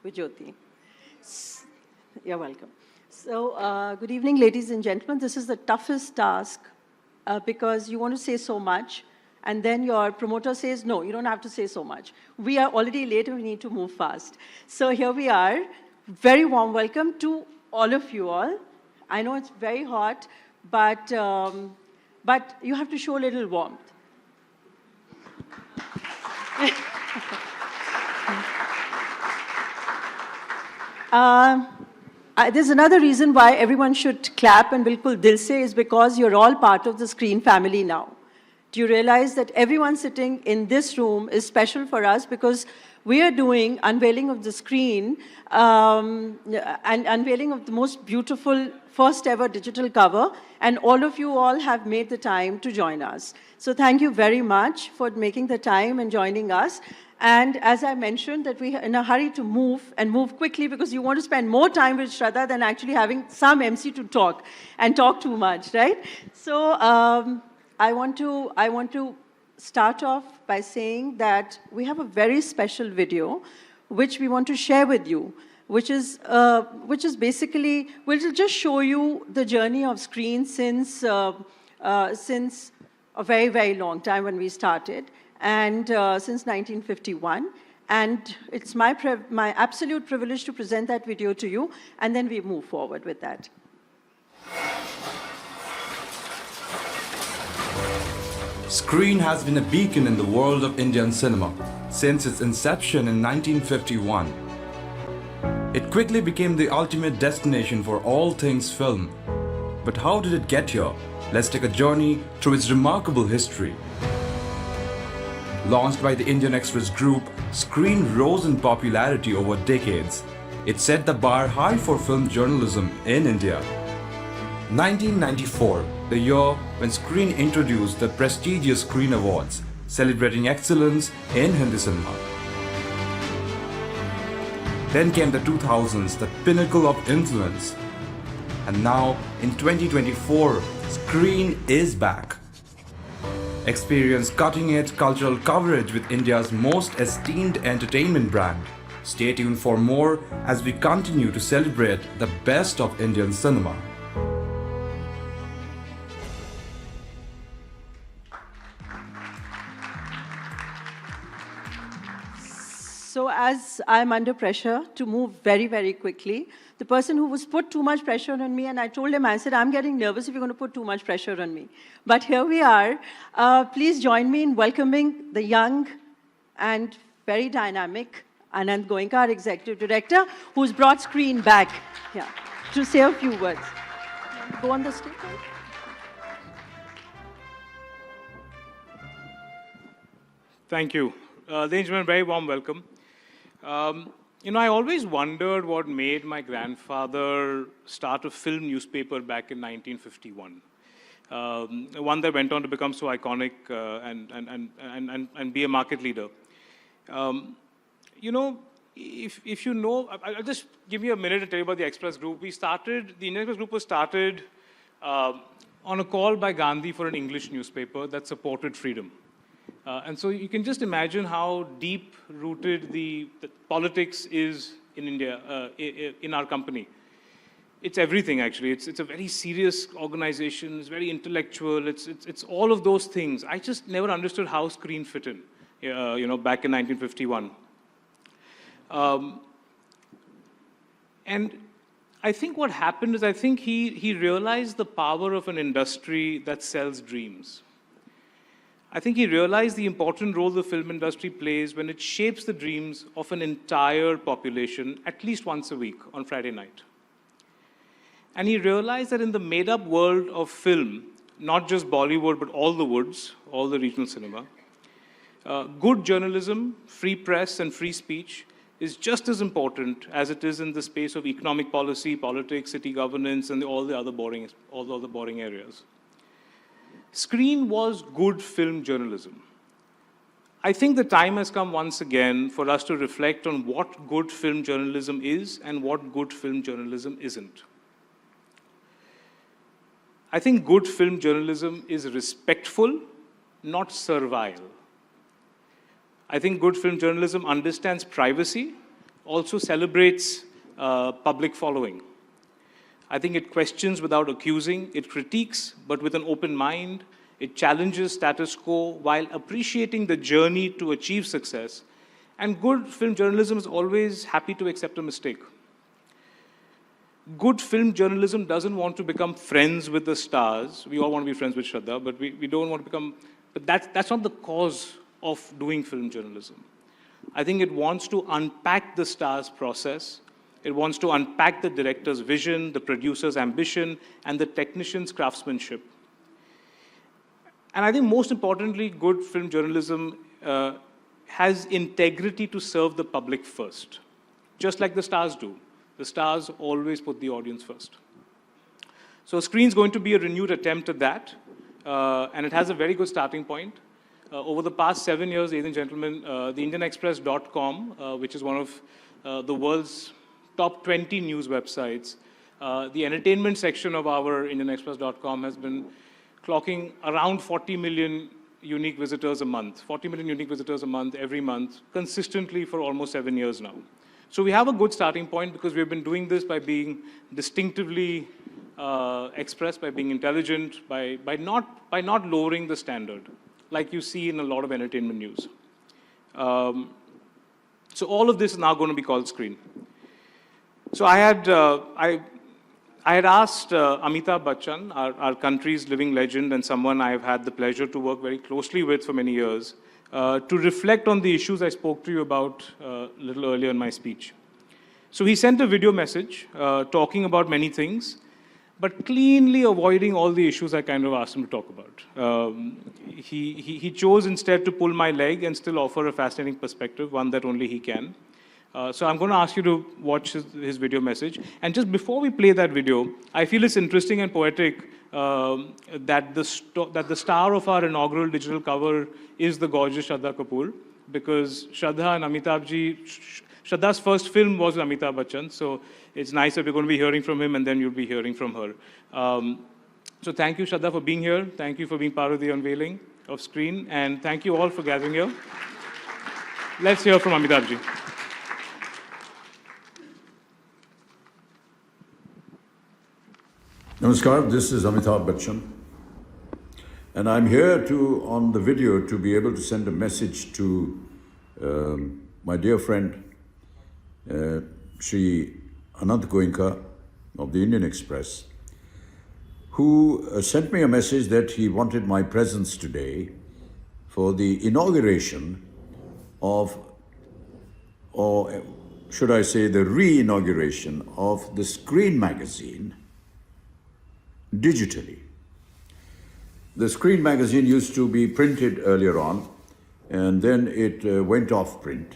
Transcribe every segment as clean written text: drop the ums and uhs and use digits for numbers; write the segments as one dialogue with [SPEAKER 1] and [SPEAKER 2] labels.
[SPEAKER 1] Vijoti. You're welcome. So, good evening, ladies and gentlemen. This is the toughest task because you want to say so much, and then your promoter says, no, you don't have to say so much. We are already late and we need to move fast. So here we are. Very warm welcome to all of you all. I know it's very hot, but you have to show a little warmth. There's another reason why everyone should clap and bilkul dil se is because you're all part of the screen family now. Do you realize that everyone sitting in this room is special for us because we are doing unveiling of the screen and unveiling of the most beautiful first ever digital cover, and all of you all have made the time to join us. So thank you very much for making the time and joining us. And as I mentioned, that we are in a hurry to move and move quickly because you want to spend more time with Shraddha than actually having some MC to talk and talk too much, right? So I want to start off by saying that we have a very special video which we want to share with you, which is basically, will just show you the journey of screen since a very, very long time when we started, and since 1951. And it's my absolute privilege to present that video to you, and then we move forward with that.
[SPEAKER 2] Screen has been a beacon in the world of Indian cinema since its inception in 1951. It quickly became the ultimate destination for all things film. But how did it get here? Let's take a journey through its remarkable history. Launched by the Indian Express Group, Screen rose in popularity over decades. It set the bar high for film journalism in India. 1994, the year when Screen introduced the prestigious Screen Awards, celebrating excellence in Hindi cinema. Then came the 2000s, the pinnacle of influence. And now, in 2024, Screen is back. Experience cutting-edge cultural coverage with India's most esteemed entertainment brand. Stay tuned for more as we continue to celebrate the best of Indian cinema.
[SPEAKER 1] So as I'm under pressure to move very, very quickly, the person who was put too much pressure on me, and I told him, I said, I'm getting nervous if you're going to put too much pressure on me. But here we are. Please join me in welcoming the young and very dynamic Anant Goenka, our Executive Director, who's brought Screen back to say a few words. Go on the stage.
[SPEAKER 3] Thank you. Ladies and gentlemen, very warm welcome. I always wondered what made my grandfather start a film newspaper back in 1951. One that went on to become so iconic and be a market leader. If you know, I'll just give you a minute to tell you about the Express Group. The Indian Express Group was started on a call by Gandhi for an English newspaper that supported freedom. And so you can just imagine how deep-rooted the politics is in India, in our company. It's everything, actually. It's a very serious organization. It's very intellectual. It's all of those things. I just never understood how Screen fit in, back in 1951. And I think what happened is I think he realized the power of an industry that sells dreams. I think he realized the important role the film industry plays when it shapes the dreams of an entire population at least once a week on Friday night. And he realized that in the made-up world of film, not just Bollywood, but all the woods, all the regional cinema, good journalism, free press, and free speech is just as important as it is in the space of economic policy, politics, city governance, and all the other boring areas. Screen was good film journalism. I think the time has come once again for us to reflect on what good film journalism is and what good film journalism isn't. I think good film journalism is respectful, not servile. I think good film journalism understands privacy also celebrates public following. I think it questions without accusing, it critiques but with an open mind, it challenges status quo while appreciating the journey to achieve success. And good film journalism is always happy to accept a mistake. Good film journalism doesn't want to become friends with the stars. We all want to be friends with Shraddha, but we don't want to become, but that's not the cause of doing film journalism. I think it wants to unpack the stars process. It wants to unpack the director's vision, the producer's ambition, and the technician's craftsmanship. And I think most importantly, good film journalism has integrity to serve the public first, just like the stars do. The stars always put the audience first. So Screen's going to be a renewed attempt at that, and it has a very good starting point. Over the past 7 years, ladies and gentlemen, the IndianExpress.com, which is one of the world's top 20 news websites, the entertainment section of our IndianExpress.com has been clocking around 40 million unique visitors a month, 40 million unique visitors a month, every month, consistently for almost 7 years now. So we have a good starting point because we've been doing this by being distinctively expressed, by being intelligent, by not lowering the standard, like you see in a lot of entertainment news. So all of this is now going to be called Screen. So I had asked Amitabh Bachchan, our country's living legend and someone I've had the pleasure to work very closely with for many years, to reflect on the issues I spoke to you about a little earlier in my speech. So he sent a video message talking about many things, but cleanly avoiding all the issues I kind of asked him to talk about. He chose instead to pull my leg and still offer a fascinating perspective, one that only he can. So I'm going to ask you to watch his video message. And just before we play that video, I feel it's interesting and poetic that the star of our inaugural digital cover is the gorgeous Shraddha Kapoor, because Shraddha and Amitabh Shraddha's first film was with Amitabh Bachchan, so it's nice that we're going to be hearing from him and then you'll be hearing from her. So thank you, Shraddha, for being here. Thank you for being part of the unveiling of Screen, and thank you all for gathering here. Let's hear from Amitabh ji.
[SPEAKER 4] Namaskar, this is Amitabh Bachchan, and I'm here on the video to be able to send a message to my dear friend, Shri Anant Goenka of the Indian Express, who sent me a message that he wanted my presence today for the inauguration of, or should I say the re-inauguration of the Screen magazine digitally. The Screen magazine used to be printed earlier on, and then it went off print.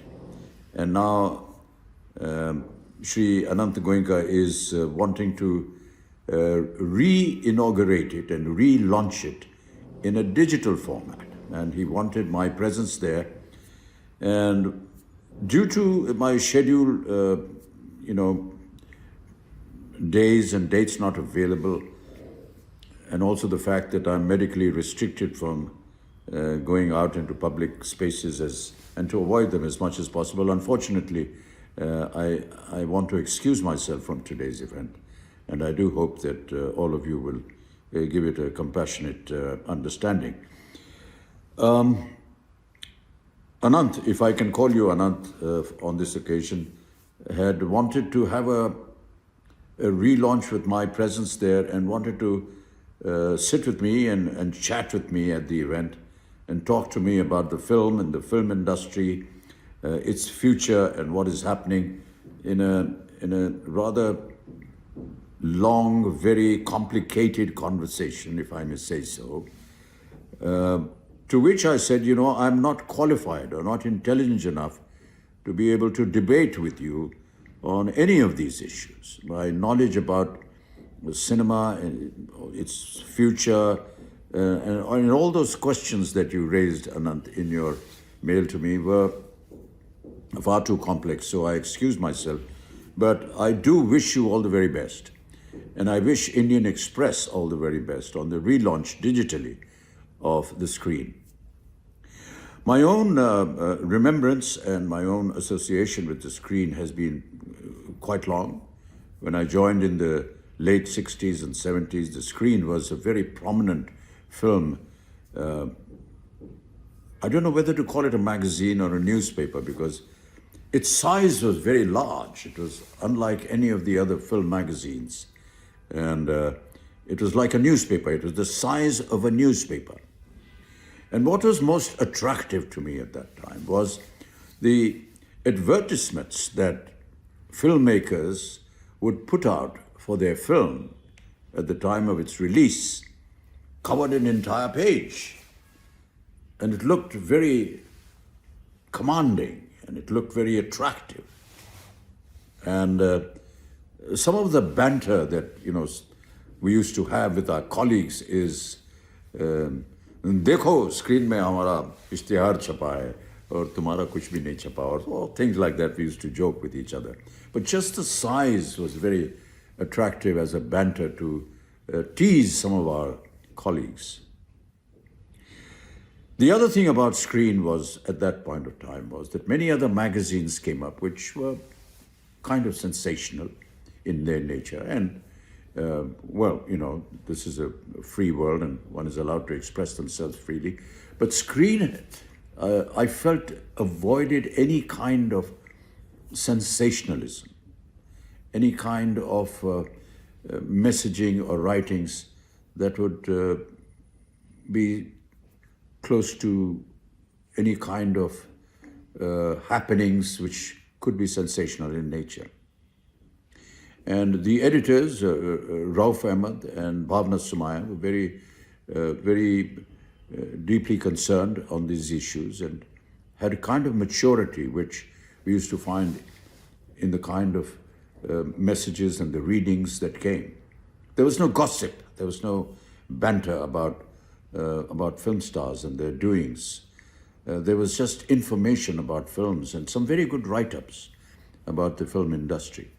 [SPEAKER 4] And now Shri Anant Goenka is wanting to re-inaugurate it and relaunch it in a digital format. And he wanted my presence there. And due to my schedule, days and dates not available, and also the fact that I'm medically restricted from going out into public spaces and to avoid them as much as possible. Unfortunately, I want to excuse myself from today's event, and I do hope that all of you will give it a compassionate understanding. Anant, if I can call you Anant on this occasion, had wanted to have a relaunch with my presence there and wanted to sit with me and chat with me at the event and talk to me about the film and the film industry, its future and what is happening in a rather long, very complicated conversation, if I may say so. To which I said, I'm not qualified or not intelligent enough to be able to debate with you on any of these issues. My knowledge about the cinema and its future, and all those questions that you raised, Anant, in your mail to me were far too complex, so I excuse myself. But I do wish you all the very best. And I wish Indian Express all the very best on the relaunch digitally of the Screen. My own remembrance and my own association with the screen has been quite long. When I joined in the late 60s and 70s, the screen was a very prominent film. I don't know whether to call it a magazine or a newspaper because its size was very large. It was unlike any of the other film magazines. And it was like a newspaper. It was the size of a newspaper. And what was most attractive to me at that time was the advertisements that filmmakers would put out for their film at the time of its release, covered an entire page. And it looked very commanding and it looked very attractive. And some of the banter that, we used to have with our colleagues is, देखो screen में हमारा इश्तिहार छपा है और तुम्हारा कुछ भी नहीं छपा or things like that. We used to joke with each other. But just the size was very attractive as a banter to tease some of our colleagues. The other thing about screen was, at that point of time, was that many other magazines came up which were kind of sensational in their nature. And this is a free world and one is allowed to express themselves freely. But screen, I felt, avoided any kind of sensationalism, any kind of messaging or writings that would be close to any kind of happenings which could be sensational in nature. And the editors, Rauf Ahmed and Bhavna Sumaya, were very deeply concerned on these issues and had a kind of maturity which we used to find in the kind of messages and the readings that came. There was no gossip, there was no banter about film stars and their doings. There was just information about films and some very good write-ups about the film industry.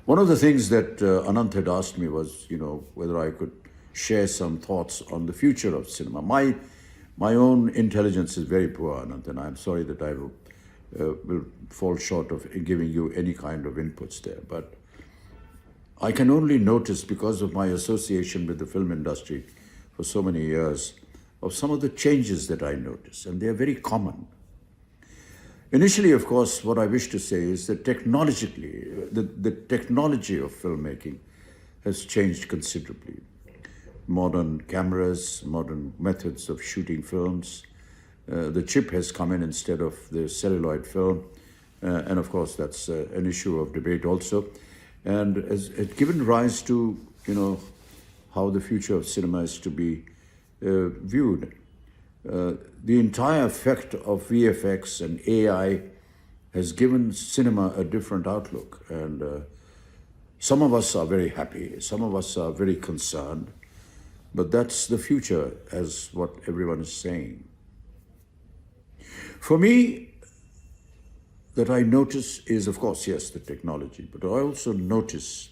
[SPEAKER 4] One of the things that Anant had asked me was, whether I could share some thoughts on the future of cinema. My own intelligence is very poor, Anant, and I'm sorry that I will fall short of giving you any kind of inputs there. But I can only notice, because of my association with the film industry for so many years, of some of the changes that I notice, and they are very common. Initially, of course, what I wish to say is that technologically, the technology of filmmaking has changed considerably. Modern cameras, modern methods of shooting films. The chip has come in instead of the celluloid film. And of course, that's an issue of debate also. And it's given rise to, how the future of cinema is to be viewed. The entire effect of VFX and AI has given cinema a different outlook. And some of us are very happy, some of us are very concerned, but that's the future, as what everyone is saying. For me, that I notice is, of course, yes, the technology, but I also notice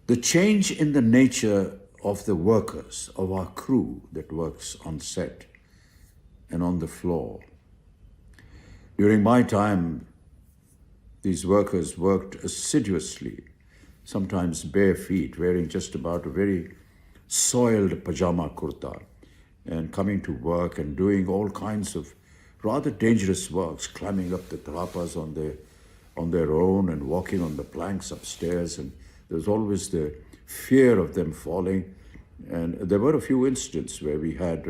[SPEAKER 4] the change in the nature of the workers, of our crew that works on set and on the floor. During my time, these workers worked assiduously, sometimes bare feet, wearing just about a very soiled pajama kurta, and coming to work and doing all kinds of rather dangerous works, climbing up the trapas on their own and walking on the planks upstairs. And there was always the fear of them falling. And there were a few incidents where we had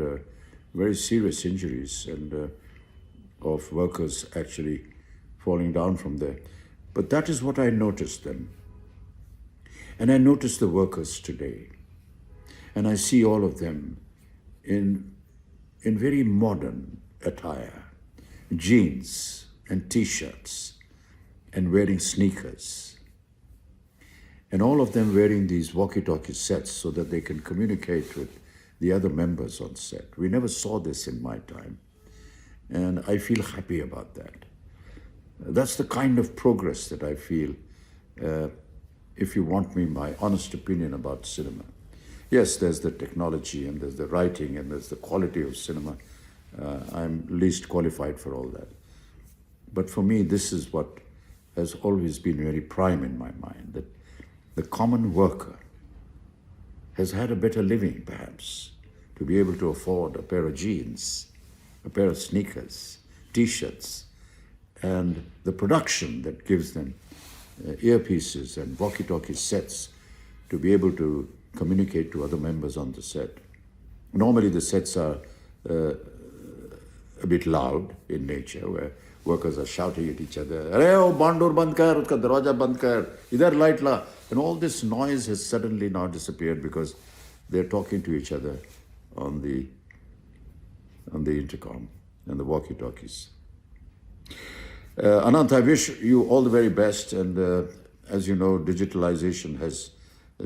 [SPEAKER 4] very serious injuries and of workers actually falling down from there. But that is what I noticed then. And I noticed the workers today. And I see all of them in very modern attire, jeans and t-shirts and wearing sneakers. And all of them wearing these walkie-talkie sets so that they can communicate with the other members on set. We never saw this in my time. And I feel happy about that. That's the kind of progress that I feel, if you want me, my honest opinion about cinema. Yes, there's the technology and there's the writing and there's the quality of cinema. I'm least qualified for all that. But for me, this is what has always been very prime in my mind, that the common worker has had a better living, perhaps, to be able to afford a pair of jeans, a pair of sneakers, T-shirts, and the production that gives them earpieces and walkie-talkie sets to be able to communicate to other members on the set. Normally the sets are a bit loud in nature, where workers are shouting at each other, "Arey, oh, bandur band kar, uska darwaja band kar, idhar light la." And all this noise has suddenly now disappeared because they're talking to each other on the intercom and the walkie-talkies. Anant, I wish you all the very best, and as you know, digitalization has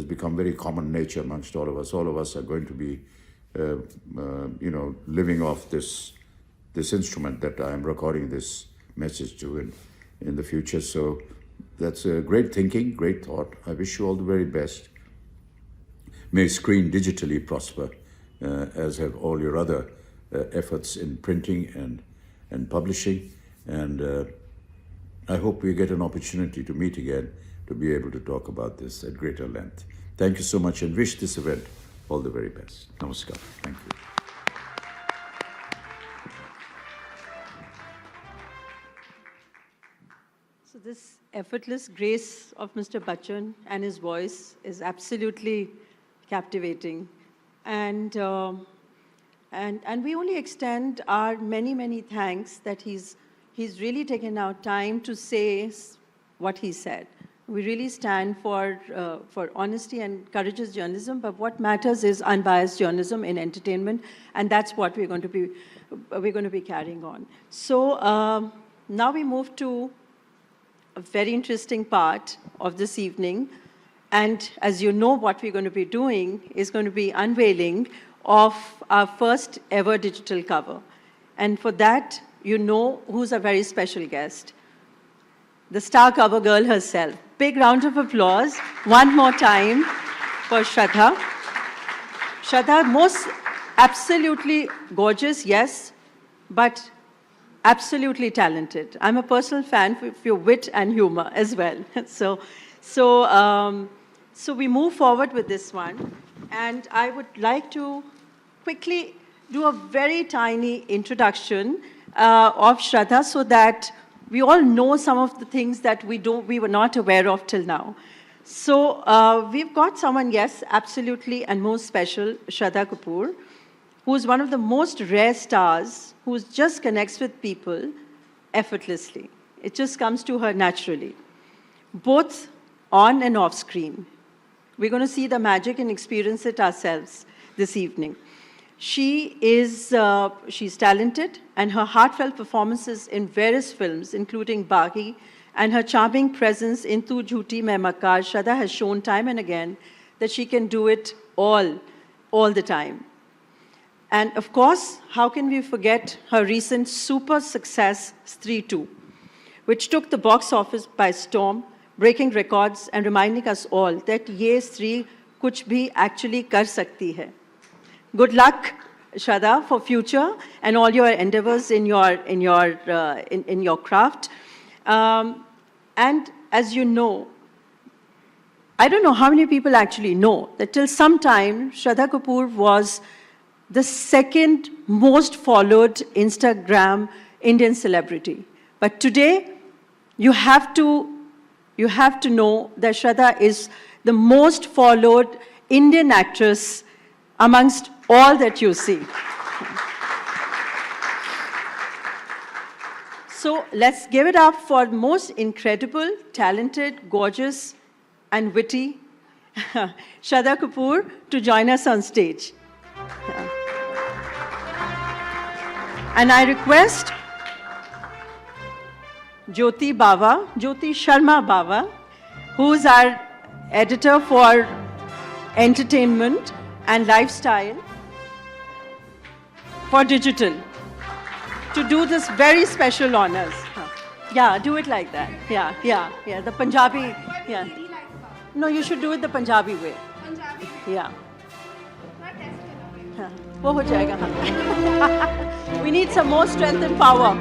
[SPEAKER 4] become very common nature amongst all of us. All of us are going to be, living off this instrument that I am recording this message to in the future. So that's a great thinking, great thought. I wish you all the very best. May Screen digitally prosper, as have all your other efforts in printing and publishing. And I hope we get an opportunity to meet again to be able to talk about this at greater length. Thank you so much, and wish this event all the very best. Namaskar. Thank you.
[SPEAKER 1] So this effortless grace of Mr. Bachchan and his voice is absolutely captivating. And we only extend our many, many thanks that he's really taken out time to say what he said. We really stand for honesty and courageous journalism, but what matters is unbiased journalism in entertainment, and that's what we're going to be carrying on. So now we move to a very interesting part of this evening, and as you know, what we're going to be doing is going to be unveiling of our first ever digital cover. And for that, you know who's a very special guest. The star cover girl herself. Big round of applause one more time for Shraddha. Shraddha, most absolutely gorgeous, yes, but absolutely talented. I'm a personal fan of your wit and humor as well. So we move forward with this one, and I would like to quickly do a very tiny introduction of Shraddha so that we all know some of the things that we were not aware of till now. So we've got someone, yes, absolutely and most special, Shraddha Kapoor, who's one of the most rare stars who just connects with people effortlessly. It just comes to her naturally, both on and off screen. We're going to see the magic and experience it ourselves this evening. She's talented, and her heartfelt performances in various films, including Baghi, and her charming presence in Tu Jhooti Main Makar, Shraddha has shown time and again that she can do it all the time. And of course, how can we forget her recent super success, Stree 2, which took the box office by storm, breaking records and reminding us all that ye Stree kuch bhi actually kar sakti hai. Good luck, Shraddha, for future and all your endeavors in your craft. And as you know, I don't know how many people actually know that till some time, Shraddha Kapoor was the second most followed Instagram Indian celebrity. But today, you have to know that Shraddha is the most followed Indian actress amongst all that you see. So let's give it up for the most incredible, talented, gorgeous, and witty Shraddha Kapoor to join us on stage. And I request Jyoti Sharma Bava, who's our editor for entertainment and lifestyle for digital, to do this very special honors. Yeah, do it like that. Yeah. The Punjabi, yeah. No, you should do it the Punjabi way. Yeah. हाँ, वो हो जाएगा हाँ. We need some more strength and power.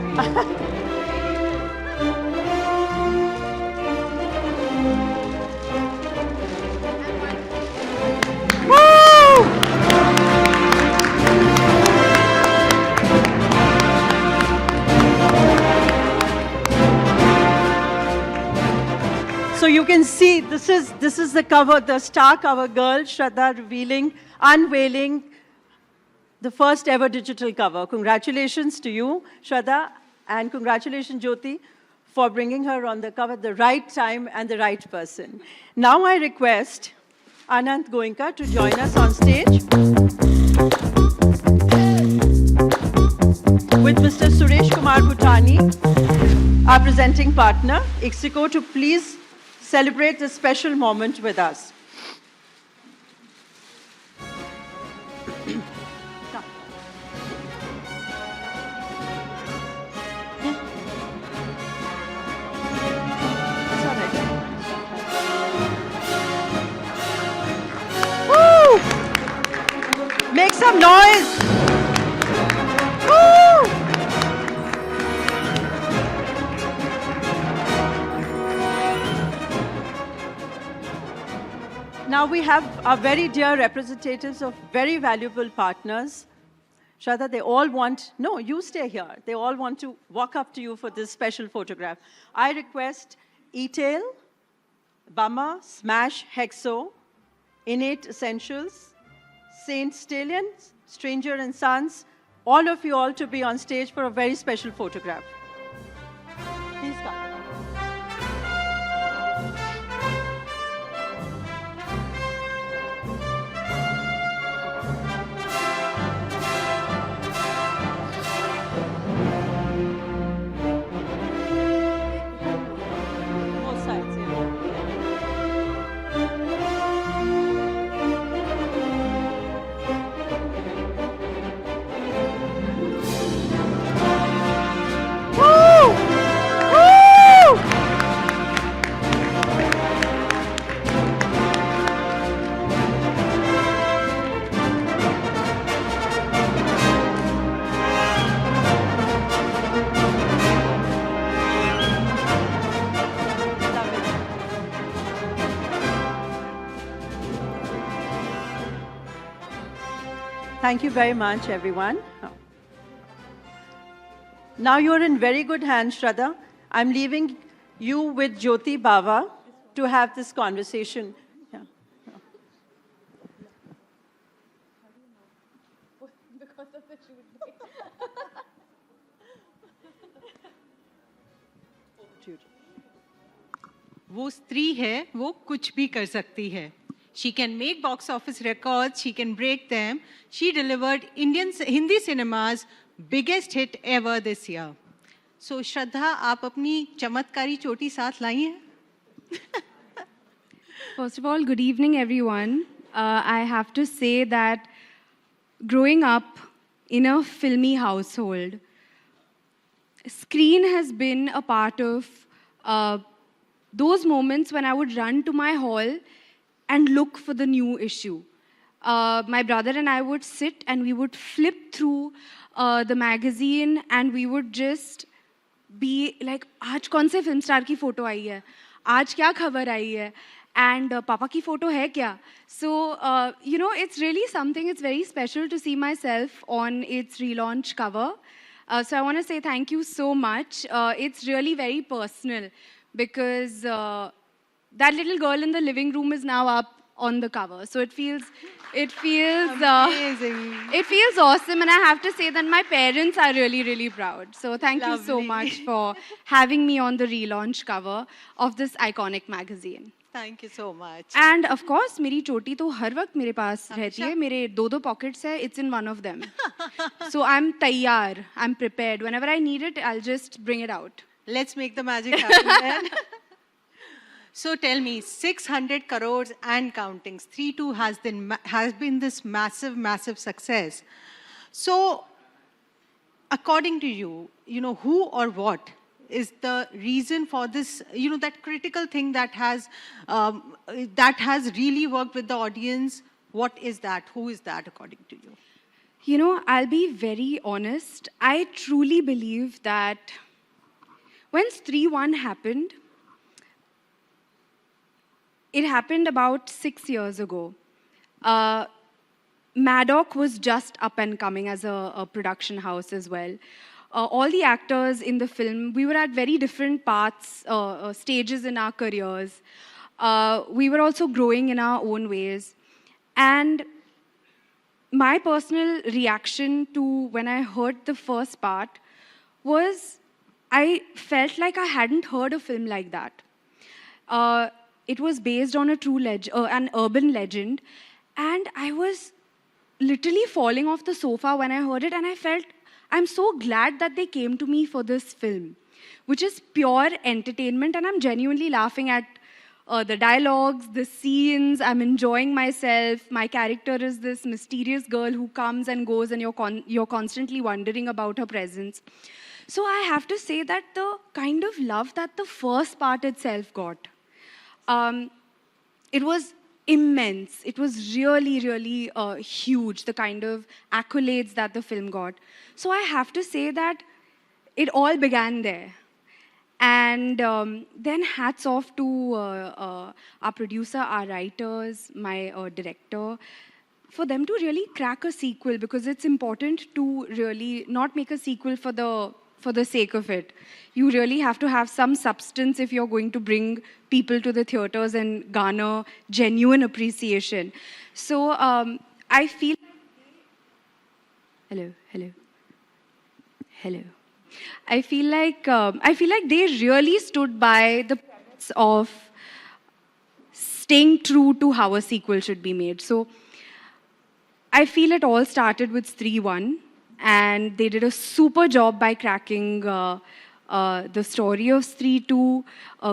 [SPEAKER 1] So you can see this is the cover, the star cover girl, Shraddha revealing, unveiling the first ever digital cover. Congratulations to you, Shraddha, and congratulations, Jyoti, for bringing her on the cover at the right time and the right person. Now I request Anant Goenka to join us on stage with Mr. Suresh Kumar Bhutani, our presenting partner, Ixico, to please celebrate this special moment with us. Woo! Make some noise! Woo! Now we have our very dear representatives of very valuable partners. Shraddha, they all want, no, you stay here. They all want to walk up to you for this special photograph. I request Etail, Bama, Smash, Hexo, Innate Essentials, Saint Stallion, Stranger and Sons, all of you all to be on stage for a very special photograph. Please come. Both sides, yeah. Woo! Woo! Thank you very much, everyone. Now you're in very good hands, Shraddha. I'm leaving you with Jyoti Bava to have this conversation. Yeah.
[SPEAKER 5] वो स्त्री है वो कुछ भी कर सकती है. She can make box office records, she can break them. She delivered Indian Hindi cinema's biggest hit ever this year. So Shraddha, आप अपनी चमत्कारी चोटी साथ लाई हैं?
[SPEAKER 6] First of all, good evening, everyone. I have to say that growing up in a filmy household, screen has been a part of those moments when I would run to my hall and look for the new issue. My brother and I would sit and we would flip through the magazine and we would just be like, आज कौन से film star की photo आई है? आज क्या खबर आई है? And पापा की photo है क्या? So, you know, it's really something, it's very special to see myself on its relaunch cover. So I want to say thank you so much. It's really very personal because that little girl in the living room is now up on the cover. So it feels
[SPEAKER 5] Amazing.
[SPEAKER 6] It feels awesome, and I have to say that my parents are really, really proud. So thank you so
[SPEAKER 5] Lovely.
[SPEAKER 6] much for having me on the relaunch cover of this iconic magazine.
[SPEAKER 5] Thank you so much.
[SPEAKER 6] And of course, मेरी चोटी तो हर वक्त मेरे पास रहती है. मेरे दो pockets है. It's in one of them. So I'm तैयार. I'm prepared. Whenever I need it, I'll just bring it out.
[SPEAKER 5] Let's make the magic happen then. So tell me, 600 crores and counting. 3-2 has been this massive, massive success. So, according to you, who or what is the reason for this, that critical thing that has really worked with the audience? What is that? Who is that, according to you?
[SPEAKER 6] You know, I'll be very honest. I truly believe that when Stree 1 happened, it happened about 6 years ago. Maddock was just up and coming as a production house as well. All the actors in the film, we were at very different paths, stages in our careers. We were also growing in our own ways. And my personal reaction to when I heard the first part was I felt like I hadn't heard a film like that. It was based on a an urban legend, and I was literally falling off the sofa when I heard it, and I felt I'm so glad that they came to me for this film, which is pure entertainment, and I'm genuinely laughing at the dialogues, the scenes. I'm enjoying myself. My character is this mysterious girl who comes and goes, and you're constantly wondering about her presence. So I have to say that the kind of love that the first part itself got, it was immense. It was really, really huge, the kind of accolades that the film got. So I have to say that it all began there. And then hats off to our producer, our writers, my director, for them to really crack a sequel, because it's important to really not make a sequel for the sake of it. You really have to have some substance if you're going to bring people to the theaters and garner genuine appreciation. So I feel... Hello. I feel like they really stood by the premise of staying true to how a sequel should be made. So I feel it all started with Stree 1, and they did a super job by cracking the story of Stree 2,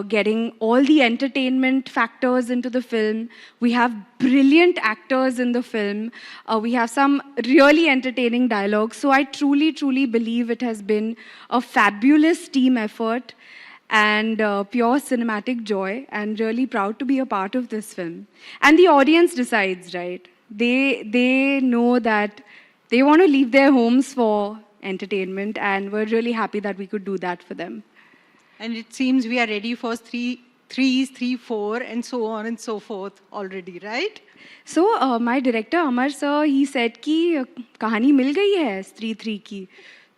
[SPEAKER 6] getting all the entertainment factors into the film. We have brilliant actors in the film. We have some really entertaining dialogue. So I truly, truly believe it has been a fabulous team effort and pure cinematic joy, and really proud to be a part of this film. And the audience decides, right? They know that they want to leave their homes for entertainment, and we're really happy that we could do that for them.
[SPEAKER 5] And it seems we are ready for 3, 4, and so on and so forth already, right?
[SPEAKER 6] So my director Amar sir, he said कि कहानी मिल गई है Stree 3 की.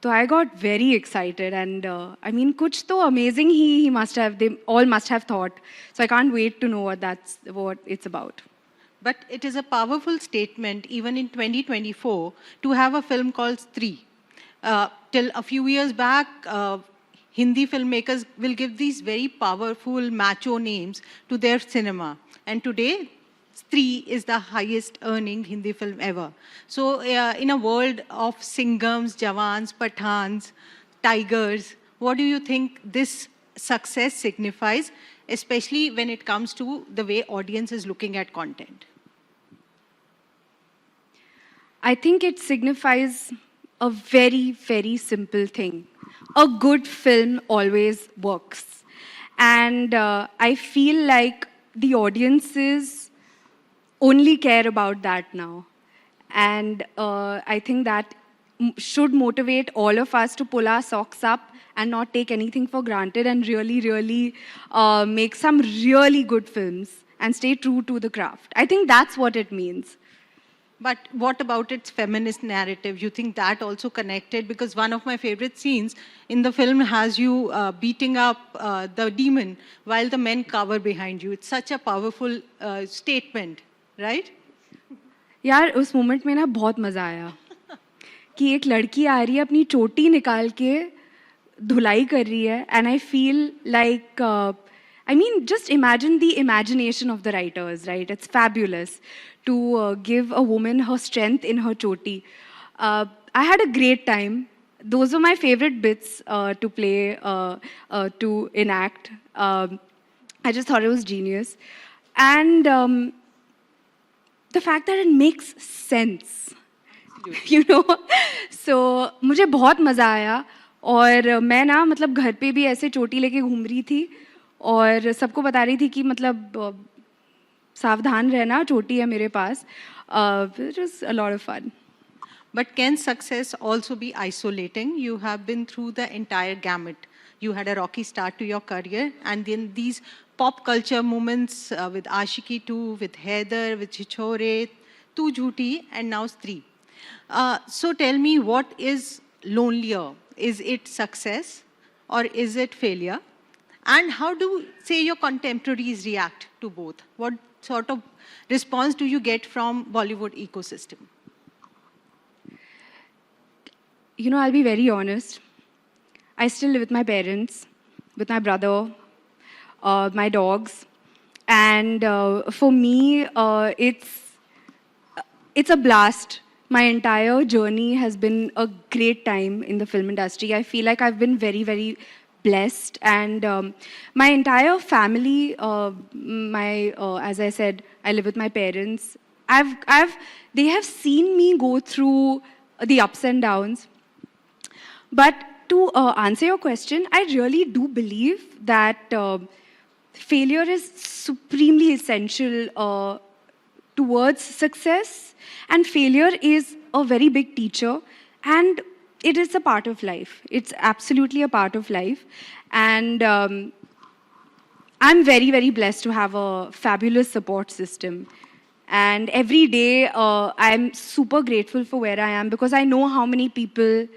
[SPEAKER 6] So I got very excited, and I mean, कुछ तो amazing they all must have thought. So I can't wait to know what it's about.
[SPEAKER 5] But it is a powerful statement, even in 2024, to have a film called Stree. Till a few years back, Hindi filmmakers will give these very powerful macho names to their cinema. And today, Stree is the highest earning Hindi film ever. So in a world of Singhams, Jawans, Pathans, Tigers, what do you think this success signifies, especially when it comes to the way audience is looking at content?
[SPEAKER 6] I think it signifies a very, very simple thing. A good film always works. And I feel like the audiences only care about that now. And I think that should motivate all of us to pull our socks up and not take anything for granted, and really, really make some really good films and stay true to the craft. I think that's what it means.
[SPEAKER 5] But what about its feminist narrative? You think that also connected? Because one of my favorite scenes in the film has you beating up the demon while the men cover behind you. It's such a powerful statement, right?
[SPEAKER 6] यार उस moment में ना बहुत मज़ा आया कि एक लड़की आ रही है अपनी चोटी निकाल के धुलाई कर रही है, and I feel like I mean, just imagine the imagination of the writers, right? It's fabulous to give a woman her strength in her choti. I had a great time. Those were my favorite bits to play, to enact. I just thought it was genius. And the fact that it makes sense, you know? So, मुझे बहुत मज़ा आया, और मैं ना मतलब घर पे भी ऐसे चोटी लेके घूम रही थी और सबको बता रही थी कि मतलब सावधान रहना, चोटी है मेरे पास. It was a lot of fun.
[SPEAKER 5] But can success also be isolating? You have been through the entire gamut. You had a rocky start to your career, and then these pop culture moments with Ashiki 2, with Heather, with Chichore, Tu Jhuti, and now Stree. So tell me, what is lonelier? Is it success or is it failure? And how do, say, your contemporaries react to both? What sort of response do you get from Bollywood ecosystem?
[SPEAKER 6] You know, I'll be very honest. I still live with my parents, with my brother, my dogs. And for me, it's a blast. My entire journey has been a great time in the film industry. I feel like I've been very, very blessed. And my entire family, as I said, I live with my parents. They have seen me go through the ups and downs. But to answer your question, I really do believe that failure is supremely essential towards success, and failure is a very big teacher, and it is a part of life. It's absolutely a part of life. And I'm very, very blessed to have a fabulous support system. And every day, I'm super grateful for where I am, because I know how many people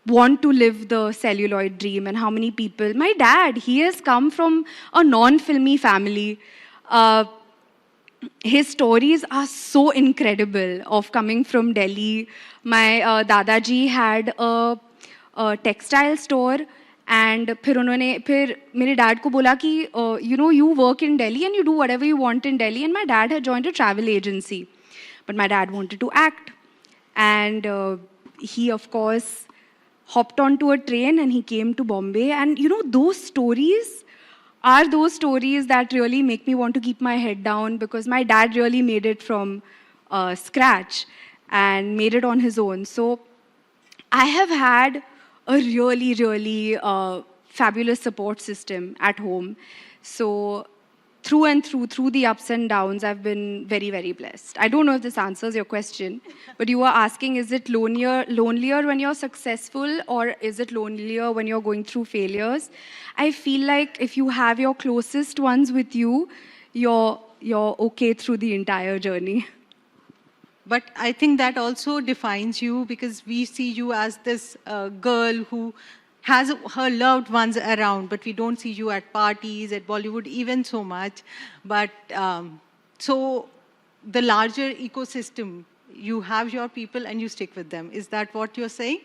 [SPEAKER 6] want to live the celluloid dream, and how many people. My dad, he has come from a non-filmy family. His stories are so incredible of coming from Delhi. My Dadaji had a textile store, and फिर मेरे dad को बोला कि you know, you work in Delhi and you do whatever you want in Delhi. And my dad had joined a travel agency, but my dad wanted to act, and he of course hopped onto a train and he came to Bombay. And you know, those stories are those stories that really make me want to keep my head down, because my dad really made it from scratch and made it on his own. So I have had a really, really fabulous support system at home. So through and through the ups and downs, I've been very, very blessed. I don't know if this answers your question, but you were asking, is it lonelier when you're successful, or is it lonelier when you're going through failures? I feel like if you have your closest ones with you, you're okay through the entire journey.
[SPEAKER 5] But I think that also defines you, because we see you as this girl who has her loved ones around, but we don't see you at parties, at Bollywood even so much. But so the larger ecosystem, you have your people and you stick with them. Is that what you're saying?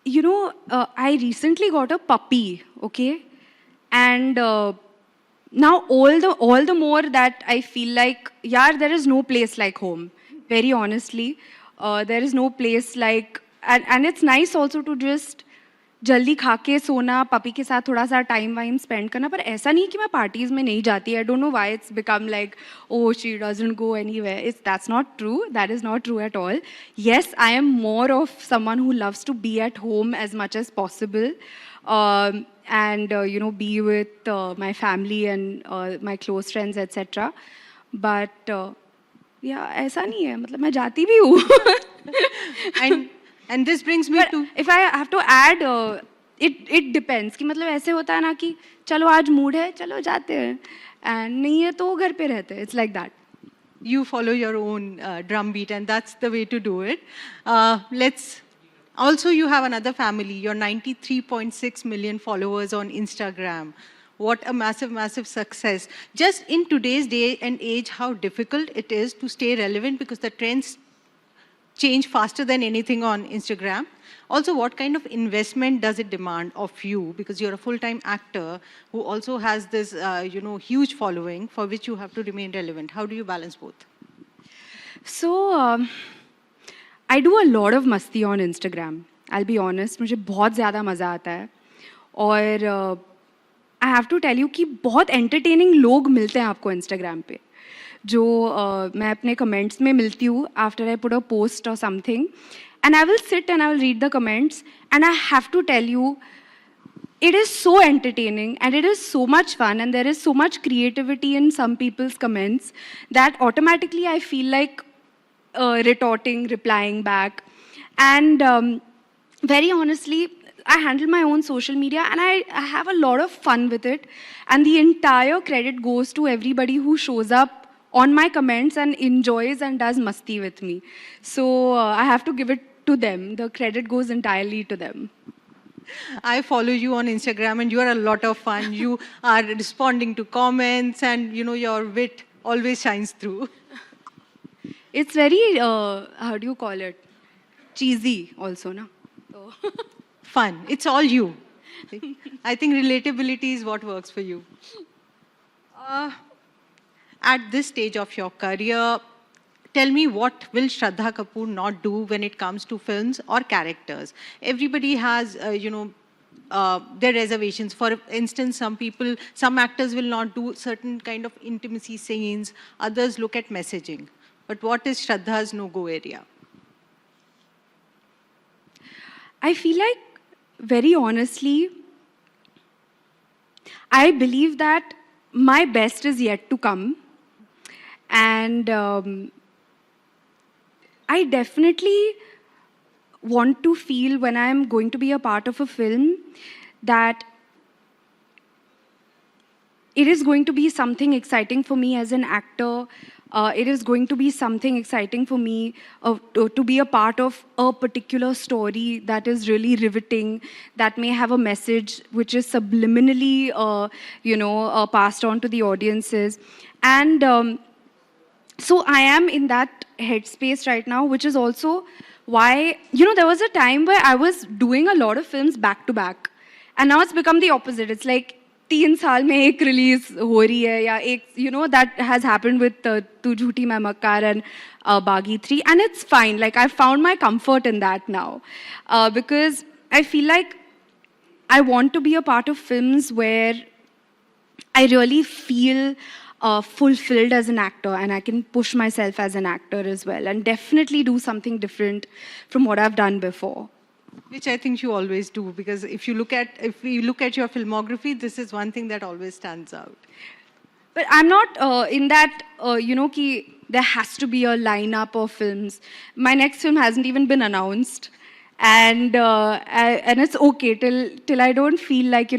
[SPEAKER 6] You know, I recently got a puppy, okay? And now all the more that I feel like, yeah, there is no place like home. Very honestly, there is no place like, and it's nice also to just जल्दी खा के सोना, puppy के साथ थोड़ा सा time वाइम spend करना. पर ऐसा नहीं कि मैं पार्टीज में नहीं जाती. I don't know why it's become like, oh, she doesn't go anywhere. That's not true. That is not true at all. Yes, I am more of someone who loves to be at home as much as possible, and you know, be with my family and my close friends, etc. But yeah, ऐसा नहीं है. मतलब मैं जाती भी हूँ.
[SPEAKER 5] And this brings me to...
[SPEAKER 6] If I have to add, it depends. कि मतलब ऐसे होता है ना कि चलो आज मूड है, चलो जाते हैं. And नहीं है तो घर पे रहते हैं. It's like that.
[SPEAKER 5] You follow your own drumbeat, and that's the way to do it. Also, you have another family. Your 93.6 million followers on Instagram. What a massive, massive success. Just in today's day and age, how difficult it is to stay relevant, because the trends change faster than anything on Instagram. Also, what kind of investment does it demand of you? Because you're a full-time actor who also has this, you know, huge following for which you have to remain relevant. How do you balance both?
[SPEAKER 6] So, I do a lot of masti on Instagram. I'll be honest, मुझे बहुत ज़्यादा मज़ा आता है. और I have to tell you कि बहुत entertaining लोग मिलते हैं आपको Instagram पे. जो मैं अपने कमेंट्स में मिलती हूँ after I put a post और something, and I will sit and I will read the comments, and I have to tell you, it is so entertaining and it is so much fun, and there is so much creativity in some people's comments that automatically I feel like retorting, replying back. And very honestly, I handle my own social media and I have a lot of fun with it. And the entire credit goes to everybody who shows up on my comments and enjoys and does masti with me. So I have to give it to them. The credit goes entirely to them.
[SPEAKER 5] I follow you on Instagram and you are a lot of fun. You are responding to comments and your wit always shines through.
[SPEAKER 6] It's very, how do you call it? Cheesy also, na? So.
[SPEAKER 5] Fun. It's all you. I think relatability is what works for you. At this stage of your career, tell me, what will Shraddha Kapoor not do when it comes to films or characters? Everybody has, their reservations. For instance, some actors will not do certain kind of intimacy scenes. Others look at messaging. But what is Shraddha's no-go area?
[SPEAKER 6] I feel like, very honestly, I believe that my best is yet to come. And I definitely want to feel when I'm going to be a part of a film that it is going to be something exciting for me as an actor. It is going to be something exciting for me to be a part of a particular story that is really riveting, that may have a message which is subliminally, passed on to the audiences. And so I am in that headspace right now, which is also why, there was a time where I was doing a lot of films back to back. And now it's become the opposite. It's like, 3 साल में एक release हो रही है या एक, that has happened with Tu Jhuti Main Makkar and Baghi 3. And it's fine. Like, I found my comfort in that now. Because I feel like I want to be a part of films where I really feel fulfilled as an actor and I can push myself as an actor as well and definitely do something different from what I've done before.
[SPEAKER 5] Which I think you always do, because if we look at your filmography, this is one thing that always stands out.
[SPEAKER 6] But I'm not in that, ki there has to be a lineup of films. My next film hasn't even been announced. And it's okay till I don't feel like,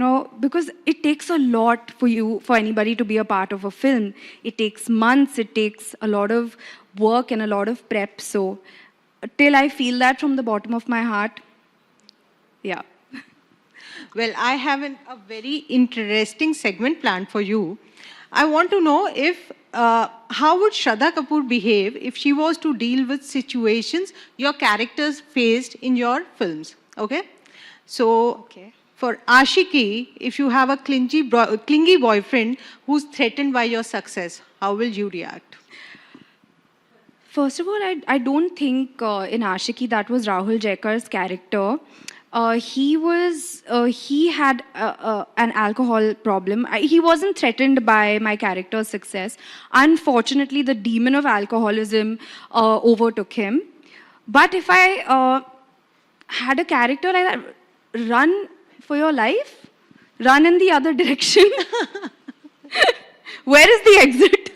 [SPEAKER 6] because it takes a lot for anybody to be a part of a film. It takes months, it takes a lot of work and a lot of prep. So till I feel that from the bottom of my heart, yeah.
[SPEAKER 5] Well, I have a very interesting segment planned for you. I want to know how would Shraddha Kapoor behave if she was to deal with situations your characters faced in your films, okay? So, for Ashiki, if you have a clingy boyfriend who's threatened by your success, how will you react?
[SPEAKER 6] First of all, I don't think in Ashiki that was Rahul Jaikar's character. He had an alcohol problem. He wasn't threatened by my character's success. Unfortunately, the demon of alcoholism overtook him. But if I had a character like that, run for your life, run in the other direction. Where is the exit?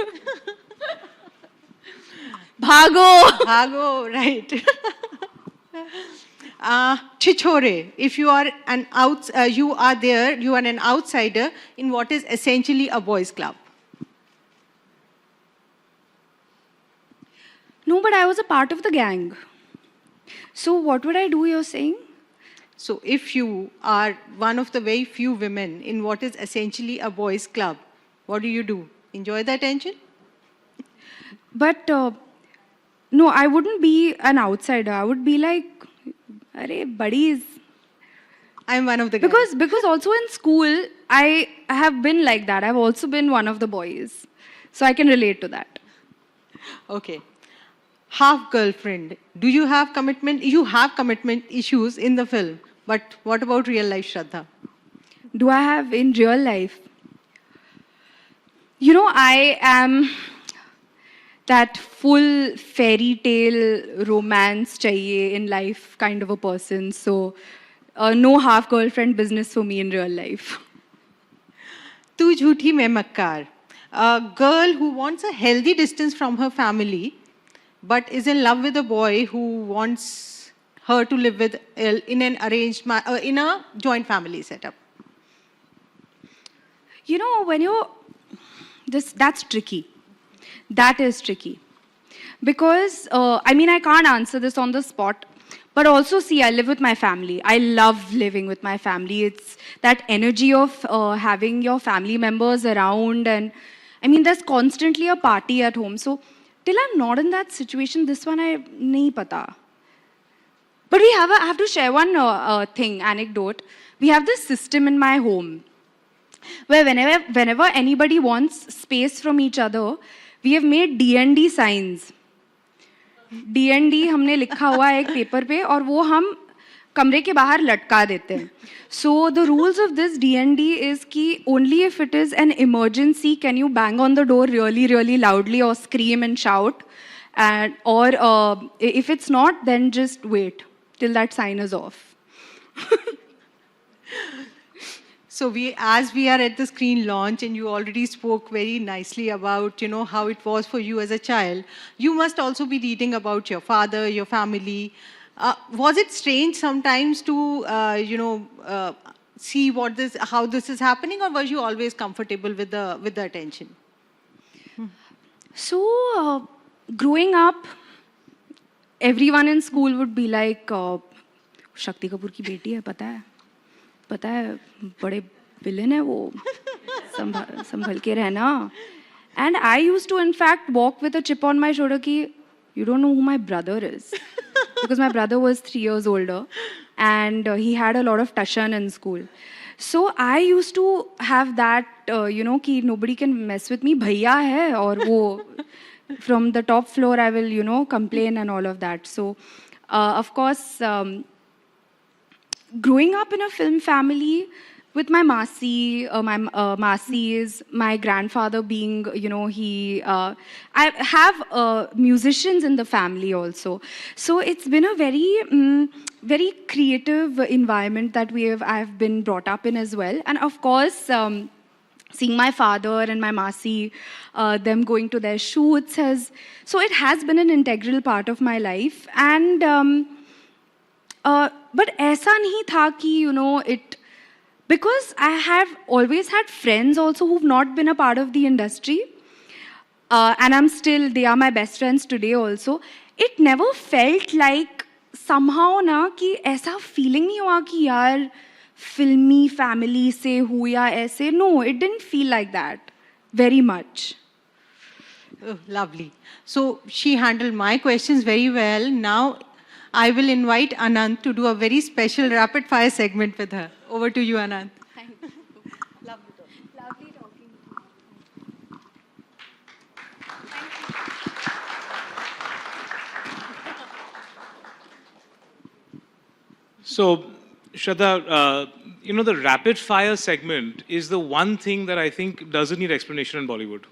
[SPEAKER 6] Bhago!
[SPEAKER 5] Bhago, right. Chichore, if you are an outsider in what is essentially a boys' club.
[SPEAKER 6] No, but I was a part of the gang. So what would I do, you're saying?
[SPEAKER 5] So if you are one of the very few women in what is essentially a boys' club, what do? Enjoy the attention?
[SPEAKER 6] But no, I wouldn't be an outsider. I would be like, Arey, buddies.
[SPEAKER 5] I'm one of the guys.
[SPEAKER 6] Because also in school, I have been like that. I've also been one of the boys. So I can relate to that.
[SPEAKER 5] Okay. Half girlfriend. Do you have commitment? You have commitment issues in the film. But what about real life, Shraddha?
[SPEAKER 6] Do I have in real life? I am that full fairy tale romance chahiye in life kind of a person. So no half girlfriend business for me in real life.
[SPEAKER 5] Tu Jhuti Main Makkar. A girl who wants a healthy distance from her family but is in love with a boy who wants her to live with in an in a joint family setup?
[SPEAKER 6] You know, when you're that's tricky. That is tricky. Because, I mean, I can't answer this on the spot. But also, see, I live with my family. I love living with my family. It's that energy of having your family members around. And, I mean, there's constantly a party at home. So, till I'm not in that situation, this one I nahi pata. But I have to share one anecdote. We have this system in my home where whenever anybody wants space from each other, we have made D&D signs. D&D हमने लिखा हुआ है एक paper पे और वो हम कमरे के बाहर लटका देते हैं. So the rules of this D&D is कि only if it is an emergency can you bang on the door really, really loudly or scream and shout. Or if it's not, then just wait till that sign is off.
[SPEAKER 5] So as we are at the screen launch, and you already spoke very nicely about, how it was for you as a child, you must also be reading about your father, your family. Was it strange sometimes to, see how this is happening, or was you always comfortable with the attention?
[SPEAKER 6] So, growing up, everyone in school would be like, Shraddha Kapoor की बेटी है, पता है बड़े villain है वो, संभल के रहना. And I used to in fact walk with a chip on my shoulder कि you don't know who my brother is. Because my brother was 3 years older and he had a lot of tashan in school. So I used to have that, कि nobody can mess with me, भैया है और वो from the top floor I will, complain and all of that. So, of course, growing up in a film family with my Massey, my grandfather being, I have musicians in the family also. So it's been a very creative environment that I've been brought up in as well. And of course, seeing my father and my Massey, them going to their shoots so it has been an integral part of my life. And but ऐसा नहीं था कि, because I have always had friends also who've not been a part of the industry, and they are my best friends today also. It never felt like somehow कि ऐसा feeling नहीं हुआ कि यार filmy family से हूँ या ऐसे. No, it didn't feel like that very much.
[SPEAKER 5] Oh, lovely. So she handled my questions very well. Now I will invite Anant to do a very special rapid fire segment with her. Over to you, Anant.
[SPEAKER 6] Thank you. Lovely talking.
[SPEAKER 3] So, Shraddha, the rapid fire segment is the one thing that I think doesn't need explanation in Bollywood.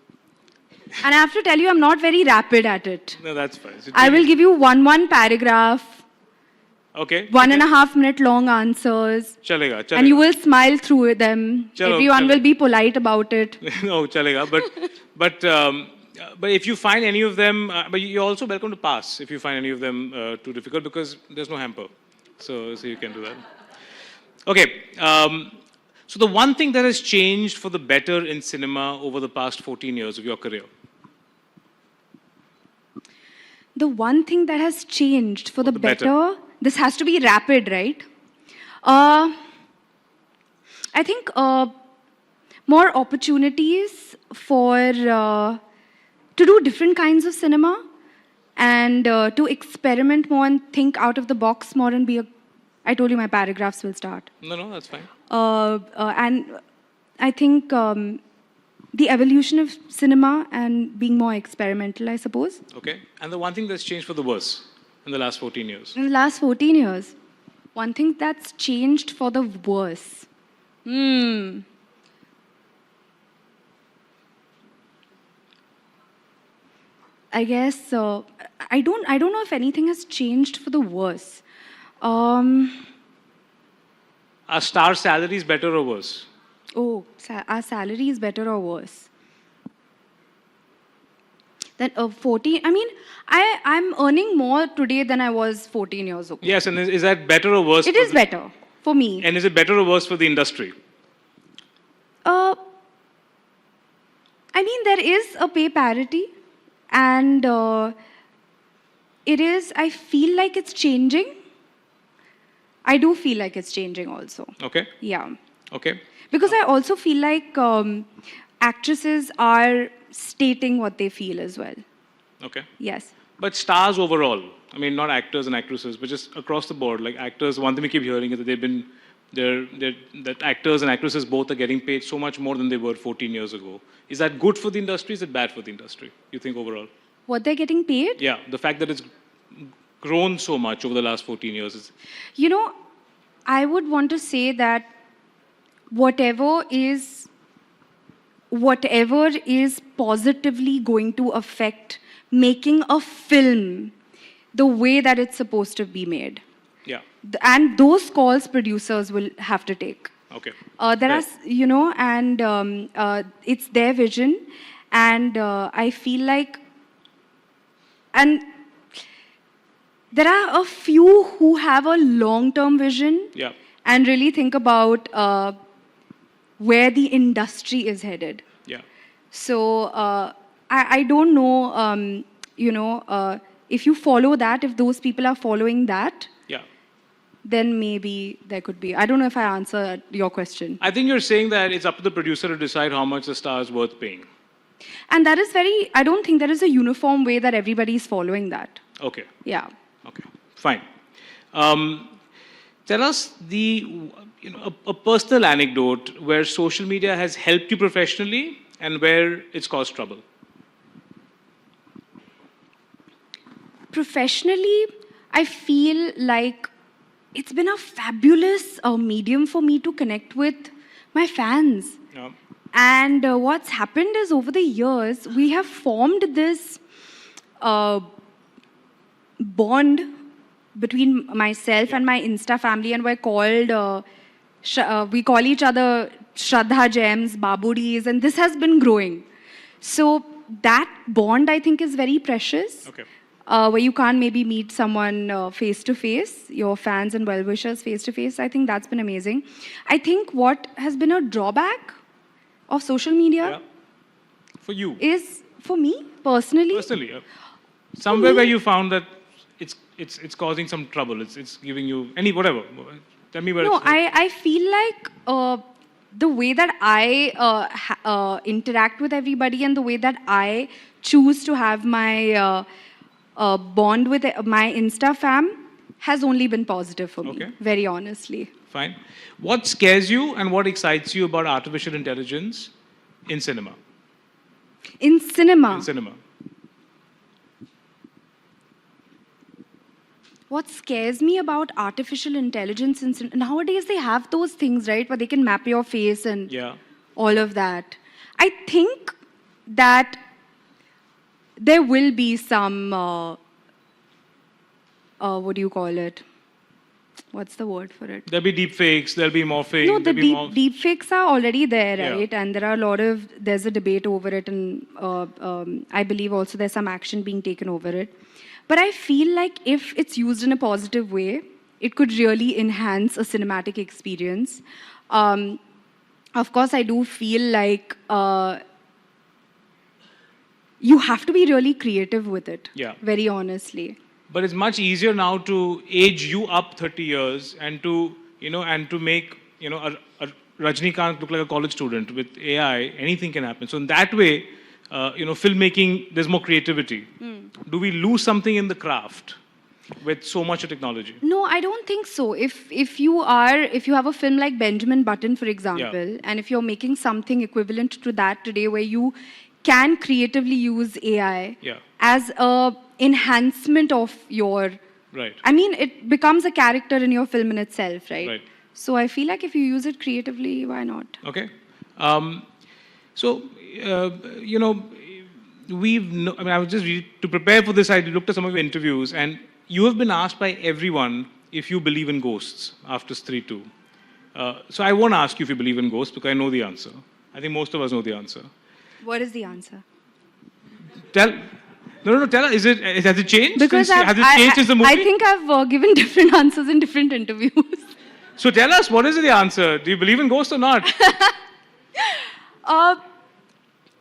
[SPEAKER 6] And I have to tell you, I'm not very rapid at it.
[SPEAKER 3] No, that's fine.
[SPEAKER 6] I will give you one paragraph.
[SPEAKER 3] Okay.
[SPEAKER 6] 1.5 minute long answers.
[SPEAKER 3] Chalega.
[SPEAKER 6] And you will smile through them. Everyone will be polite about it.
[SPEAKER 3] No, chalega. But if you find any of them, but you're also welcome to pass if you find any of them too difficult, because there's no hamper. So you can do that. Okay. So the one thing that has changed for the better in cinema over the past 14 years of your career?
[SPEAKER 6] The one thing that has changed for the better, this has to be rapid, right? I think more opportunities to do different kinds of cinema and to experiment more and think out of the box more and I told you my paragraphs will start.
[SPEAKER 3] No, that's fine.
[SPEAKER 6] And I think the evolution of cinema and being more experimental, I suppose.
[SPEAKER 3] Okay. And the one thing that's changed for the worse in the last 14 years?
[SPEAKER 6] In the last 14 years, one thing that's changed for the worse. I guess I don't know if anything has changed for the worse.
[SPEAKER 3] Are star salaries better or worse?
[SPEAKER 6] Oh, our salary is better or worse? Then 14, I mean, I'm earning more today than I was 14 years ago.
[SPEAKER 3] Yes, and is that better or worse?
[SPEAKER 6] It is better for me.
[SPEAKER 3] And is it better or worse for the industry?
[SPEAKER 6] I mean, there is a pay parity, and I feel like it's changing. I do feel like it's changing also.
[SPEAKER 3] Okay.
[SPEAKER 6] Yeah.
[SPEAKER 3] Okay.
[SPEAKER 6] Because I also feel like actresses are stating what they feel as well.
[SPEAKER 3] Okay.
[SPEAKER 6] Yes.
[SPEAKER 3] But stars overall, I mean, not actors and actresses, but just across the board, like actors, one thing we keep hearing is that that actors and actresses both are getting paid so much more than they were 14 years ago. Is that good for the industry? Is it bad for the industry, you think, overall?
[SPEAKER 6] What they're getting paid?
[SPEAKER 3] Yeah, the fact that it's grown so much over the last 14 years.
[SPEAKER 6] You know, I would want to say that whatever is positively going to affect making a film the way that it's supposed to be made.
[SPEAKER 3] Yeah.
[SPEAKER 6] And those calls producers will have to take.
[SPEAKER 3] Okay.
[SPEAKER 6] There are, you know, and it's their vision. And I feel like, and there are a few who have a long-term vision.
[SPEAKER 3] Yeah.
[SPEAKER 6] And really think about where the industry is headed.
[SPEAKER 3] Yeah.
[SPEAKER 6] So I don't know, you know, if you follow that, if those people are following that,
[SPEAKER 3] Yeah.
[SPEAKER 6] then maybe there could be. I don't know if I answered your question.
[SPEAKER 3] I think you're saying that it's up to the producer to decide how much the star is worth paying.
[SPEAKER 6] And that is I don't think there is a uniform way that everybody is following that.
[SPEAKER 3] Okay.
[SPEAKER 6] Yeah.
[SPEAKER 3] Okay. Fine. Tell us a personal anecdote where social media has helped you professionally and where it's caused trouble.
[SPEAKER 6] Professionally, I feel like it's been a fabulous medium for me to connect with my fans.
[SPEAKER 3] Yeah.
[SPEAKER 6] And what's happened is over the years, we have formed this bond between myself and my Insta family, and we're called, we call each other Shraddha Gems, Babudis, and this has been growing. So that bond, I think, is very precious.
[SPEAKER 3] Okay.
[SPEAKER 6] Where you can't maybe meet someone face to face, your fans and well-wishers face to face. I think that's been amazing. I think what has been a drawback of social media
[SPEAKER 3] for you
[SPEAKER 6] is, for me, personally.
[SPEAKER 3] Personally, somewhere where you found that it's causing some trouble, it's giving you whatever. Tell me where
[SPEAKER 6] No,
[SPEAKER 3] it's...
[SPEAKER 6] I feel like the way that I interact with everybody and the way that I choose to have my bond with my Insta fam has only been positive for me, very honestly.
[SPEAKER 3] Fine. What scares you and what excites you about artificial intelligence in cinema?
[SPEAKER 6] In cinema?
[SPEAKER 3] In cinema.
[SPEAKER 6] What scares me about artificial intelligence in cinema, nowadays they have those things, right, where they can map your face and all of that. I think that there will be some, what do you call it? What's the word for it?
[SPEAKER 3] There'll be deep fakes, there'll be morphing.
[SPEAKER 6] No, the deep fakes are already there, right?
[SPEAKER 3] Yeah.
[SPEAKER 6] And there are there's a debate over it, and I believe also there's some action being taken over it. But I feel like if it's used in a positive way, it could really enhance a cinematic experience. Of course, I do feel like you have to be really creative with it, very honestly.
[SPEAKER 3] But it's much easier now to age you up 30 years and to, and to make, a Rajnikant look like a college student. With AI, anything can happen. So in that way, filmmaking, there's more creativity. Do we lose something in the craft with so much technology?
[SPEAKER 6] No, I don't think so. If you have a film like Benjamin Button, for example, and if you're making something equivalent to that today, where you can creatively use AI as a enhancement of your...
[SPEAKER 3] Right.
[SPEAKER 6] I mean, it becomes a character in your film in itself, right?
[SPEAKER 3] Right.
[SPEAKER 6] So I feel like if you use it creatively, why not?
[SPEAKER 3] Okay. So, I was just to prepare for this, I looked at some of your interviews, and you have been asked by everyone if you believe in ghosts after Stree 2. So I won't ask you if you believe in ghosts because I know the answer. I think most of us know the answer.
[SPEAKER 6] What is the answer?
[SPEAKER 3] No. Tell us. Has it changed?
[SPEAKER 6] Because
[SPEAKER 3] Has it changed since the movie?
[SPEAKER 6] I think I've given different answers in different interviews.
[SPEAKER 3] So tell us, what is the answer? Do you believe in ghosts or not?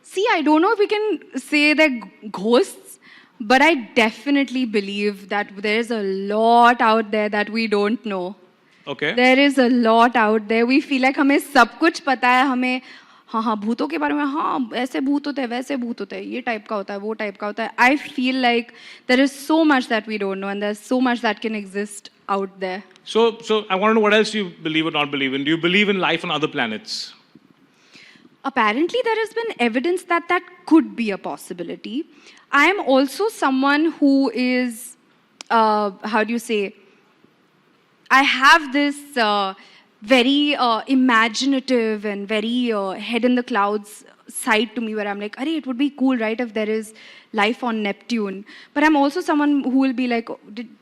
[SPEAKER 6] See, I don't know if we can say they're ghosts, but I definitely believe that there's a lot out there that we don't know.
[SPEAKER 3] Okay.
[SPEAKER 6] There is a lot out there. We feel like हमें सब कुछ पता है, हमें हाँ भूतों के बारे में हाँ ऐसे भूत होते हैं वैसे भूत होते हैं ये टाइप का होता है वो टाइप का होता है. I feel like there is so much that we don't know and there's so much that can exist out there.
[SPEAKER 3] So I want to know what else you believe or not believe in. Do you believe in life on other planets?
[SPEAKER 6] Apparently, there has been evidence that that could be a possibility. I am also someone who is, how do you say, I have this very imaginative and very head in the clouds side to me where I'm like, Arey, it would be cool, right, if there is life on Neptune. But I'm also someone who will be like,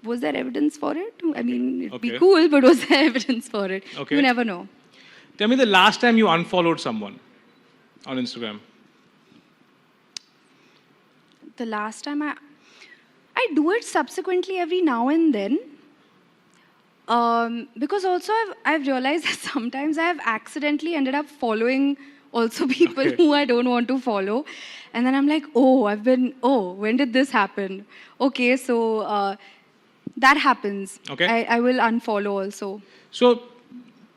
[SPEAKER 6] was there evidence for it? I mean, it'd be cool, but was there evidence for it?
[SPEAKER 3] Okay.
[SPEAKER 6] You never know.
[SPEAKER 3] Tell me the last time you unfollowed someone on Instagram.
[SPEAKER 6] The last time I do it subsequently every now and then. Because also I've realized that sometimes I've accidentally ended up following also people who I don't want to follow. And then I'm like, when did this happen? Okay, so that happens.
[SPEAKER 3] Okay.
[SPEAKER 6] I will unfollow also.
[SPEAKER 3] So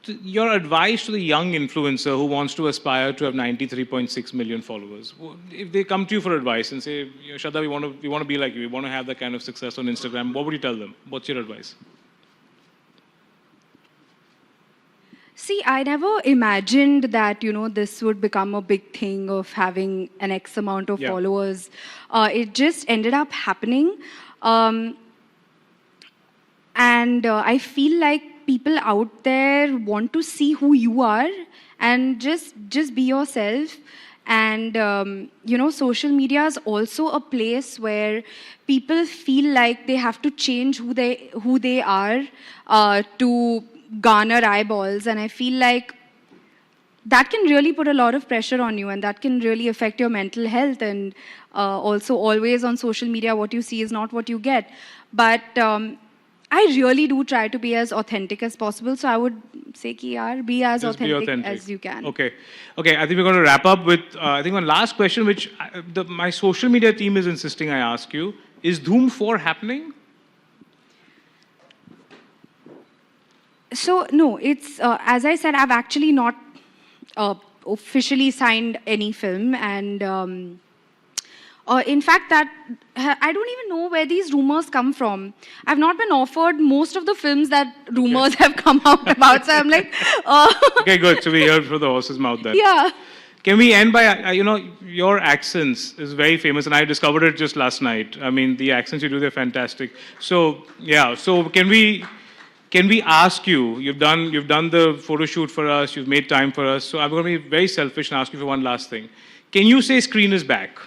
[SPEAKER 3] your advice to the young influencer who wants to aspire to have 93.6 million followers, if they come to you for advice and say, Shraddha, we want to be like you, we want to have that kind of success on Instagram, what would you tell them? What's your advice?
[SPEAKER 6] See, I never imagined that, this would become a big thing of having an X amount of followers. It just ended up happening. And I feel like people out there want to see who you are and just be yourself. And, social media is also a place where people feel like they have to change who they are to garner eyeballs. And I feel like that can really put a lot of pressure on you and that can really affect your mental health. And also always on social media, what you see is not what you get. But I really do try to be as authentic as possible. So I would say, be as authentic as you can.
[SPEAKER 3] Okay. I think we're going to wrap up with, I think one last question, which my social media team is insisting I ask you. Is Dhoom 4 happening?
[SPEAKER 6] So, no, it's, as I said, I've actually not officially signed any film. And in fact, I don't even know where these rumors come from. I've not been offered most of the films that rumors have come out about. So I'm like,
[SPEAKER 3] Okay, good. So we heard from the horse's mouth then.
[SPEAKER 6] Yeah.
[SPEAKER 3] Can we end by, your accents is very famous and I discovered it just last night. I mean, the accents you do, they're fantastic. So, so can we ask you, you've done the photo shoot for us, you've made time for us, so I'm going to be very selfish and ask you for one last thing. Can you say screen is back?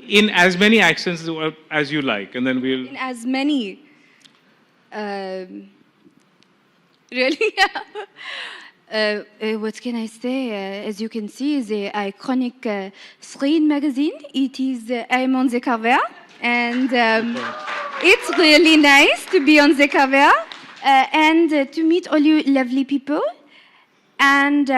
[SPEAKER 3] In as many accents as you like, and then we'll...
[SPEAKER 6] In as many... really? What can I say? As you can see, the iconic Screen magazine, it is, I'm on the cover, and it's really nice to be on the cover and to meet all you lovely people. And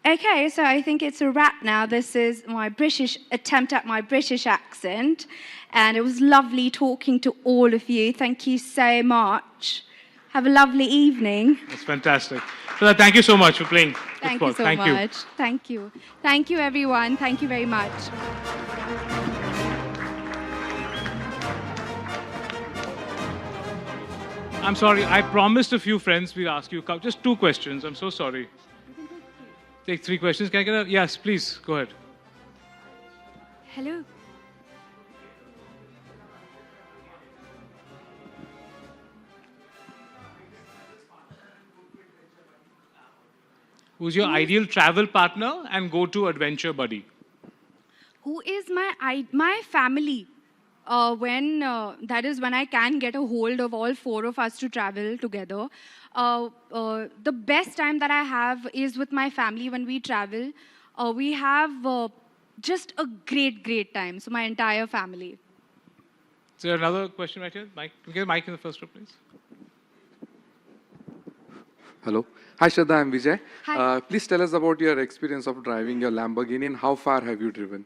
[SPEAKER 6] okay, so I think it's a wrap now. This is my British attempt at my British accent, and it was lovely talking to all of you. Thank you so much. Have a lovely evening.
[SPEAKER 3] That's fantastic. So thank you so much for playing.
[SPEAKER 6] Thank you so much. Thank you. Thank you, everyone. Thank you very much.
[SPEAKER 3] I'm sorry, I promised a few friends we'll ask you just 2 questions. I'm so sorry. Take 3 questions. Can I get yes, please, go ahead.
[SPEAKER 6] Hello.
[SPEAKER 3] Who's your ideal travel partner and go-to adventure buddy?
[SPEAKER 6] Who is my family? That is when I can get a hold of all 4 of us to travel together. The best time that I have is with my family when we travel. We have just a great, great time. So my entire family.
[SPEAKER 3] Is there another question right here? Mike, can we get a mic in the first row, please?
[SPEAKER 7] Hello. Hi, Shraddha. I'm Vijay.
[SPEAKER 6] Hi.
[SPEAKER 7] Please tell us about your experience of driving your Lamborghini and how far have you driven?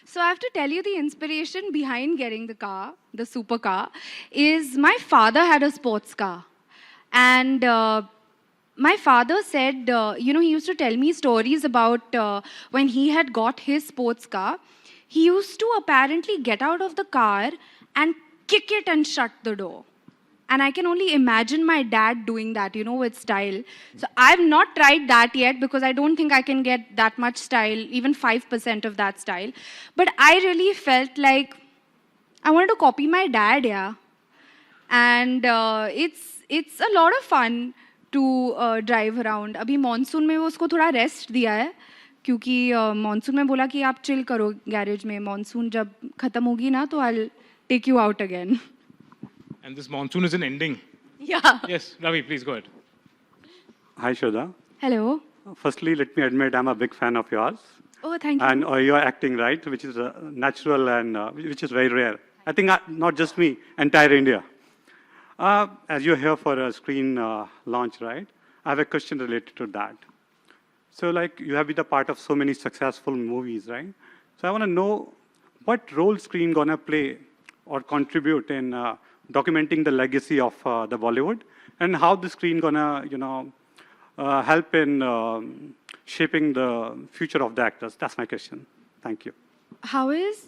[SPEAKER 6] So I have to tell you the inspiration behind getting the car, the supercar, is my father had a sports car. And my father said, he used to tell me stories about when he had got his sports car. He used to apparently get out of the car and kick it and shut the door. And I can only imagine my dad doing that, with style. So I've not tried that yet because I don't think I can get that much style, even 5% of that style. But I really felt like I wanted to copy my dad, yeah. And it's a lot of fun to drive around. अभी monsoon में वो उसको थोड़ा rest दिया है क्योंकि monsoon में बोला कि आप chill करो garage में. Monsoon जब खत्म होगी ना तो I'll take you out again.
[SPEAKER 3] And this monsoon isn't ending.
[SPEAKER 6] Yeah.
[SPEAKER 3] Yes, Ravi, please go ahead.
[SPEAKER 8] Hi, Shraddha.
[SPEAKER 6] Hello.
[SPEAKER 8] Firstly, let me admit I'm a big fan of yours.
[SPEAKER 6] Oh, thank you.
[SPEAKER 8] And you're acting right, which is natural and which is very rare. I think not just me, entire India. As you're here for a screen launch, right? I have a question related to that. So, like, you have been a part of so many successful movies, right? So, I want to know what role screen gonna play or contribute in documenting the legacy of the Bollywood, and how the screen gonna, help in shaping the future of the actors. That's my question. Thank you.
[SPEAKER 6] How is?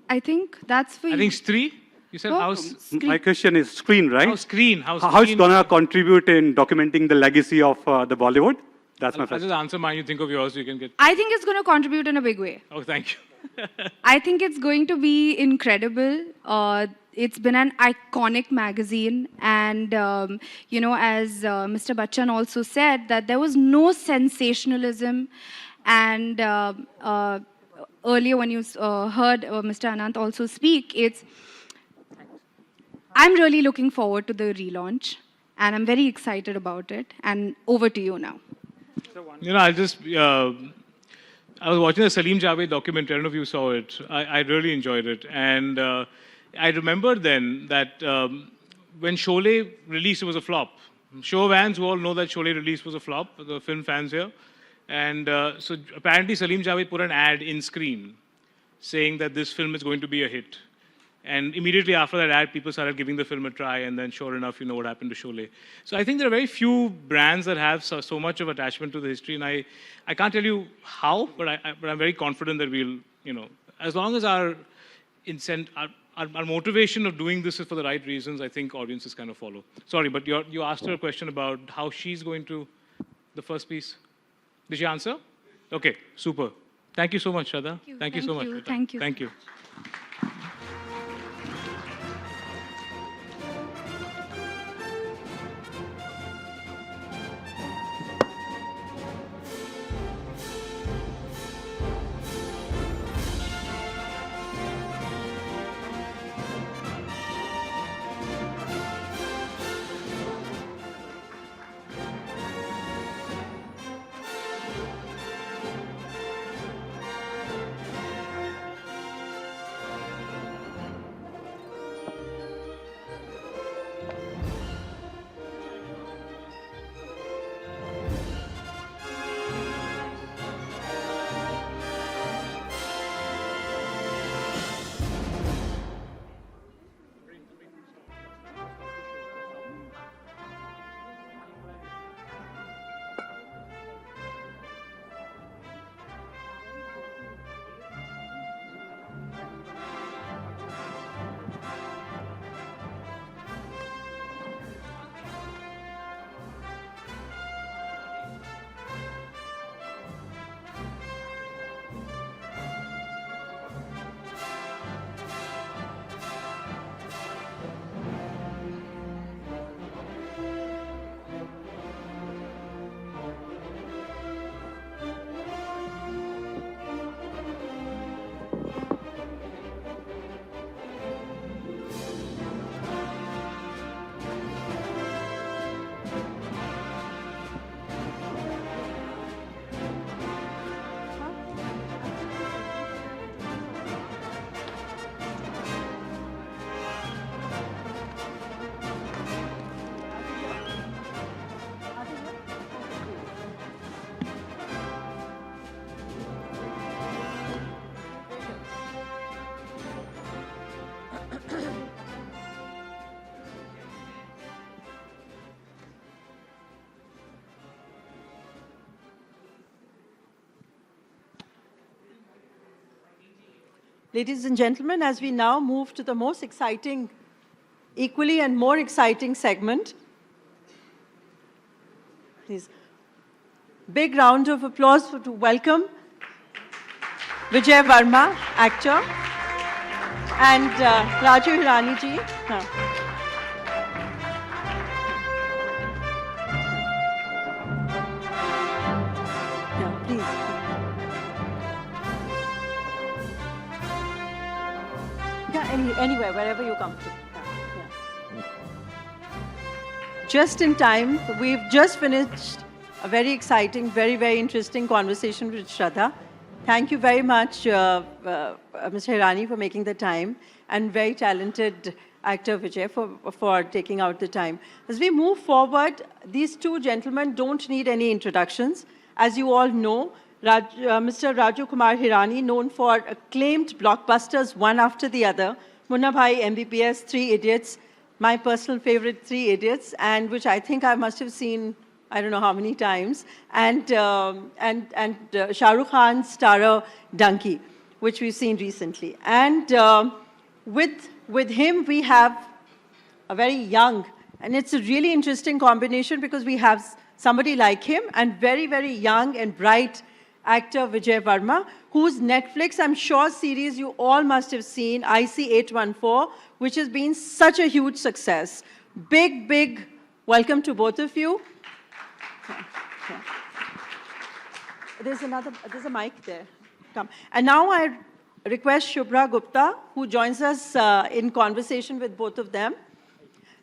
[SPEAKER 6] I think that's for you.
[SPEAKER 3] I think Stree, you said
[SPEAKER 6] Oh,
[SPEAKER 3] how's
[SPEAKER 8] My question is screen, right?
[SPEAKER 3] how screen? How
[SPEAKER 8] How it's
[SPEAKER 3] screen?
[SPEAKER 8] gonna contribute in documenting the legacy of the Bollywood? That's my
[SPEAKER 3] I'll
[SPEAKER 8] first.
[SPEAKER 3] just answer mine. You think of yours, so you can get.
[SPEAKER 6] I think it's going to contribute in a big way.
[SPEAKER 3] Oh, thank you.
[SPEAKER 6] I think it's going to be incredible. It's been an iconic magazine. And, as Mr. Bachchan also said, that there was no sensationalism. And earlier when you heard Mr. Anant also speak, I'm really looking forward to the relaunch. And I'm very excited about it. And over to you now.
[SPEAKER 3] I'll just. I was watching the Salim Javed documentary. I don't know if you saw it. I really enjoyed it. And I remembered then that when Sholay released, it was a flop. Show fans who all know that Sholay release was a flop, the film fans here. And so apparently Salim Javed put an ad in screen saying that this film is going to be a hit. And immediately after that ad, people started giving the film a try, and then sure enough, you know what happened to Sholay. So I think there are very few brands that have so much of attachment to the history, and I can't tell you how, but I'm very confident that we'll, as long as our motivation of doing this is for the right reasons, I think audiences kind of follow. Sorry, but you asked her a question about how she's going to, the first piece. Did she answer? Okay, super. Thank you so much, Shraddha. Thank you so much.
[SPEAKER 6] Thank you.
[SPEAKER 3] Thank you.
[SPEAKER 1] Ladies and gentlemen, as we now move to the most exciting, equally and more exciting segment, please, big round of applause to welcome Vijay Varma, actor, and Raju Hirani ji. Yeah, please. Yeah, anywhere, wherever you come to. Yeah. Just in time, we've just finished a very exciting, very, very interesting conversation with Shraddha. Thank you very much, Mr. Hirani, for making the time, and very talented actor Vijay for taking out the time. As we move forward, these two gentlemen don't need any introductions. As you all know, Mr. Raj Kumar Hirani, known for acclaimed blockbusters one after the other, Munna Bhai, MBBS, Three Idiots, my personal favorite Three Idiots, and which I think I must have seen I don't know how many times, and Shah Rukh Khan's starrer Donkey, which we've seen recently. And with him, we have a very young, and it's a really interesting combination because we have somebody like him and very, very young and bright actor Vijay Varma, whose Netflix, I'm sure, series you all must have seen, IC814, which has been such a huge success. Big, big welcome to both of you. Yeah. There's a mic there. Come. And now I request Shubhra Gupta, who joins us in conversation with both of them.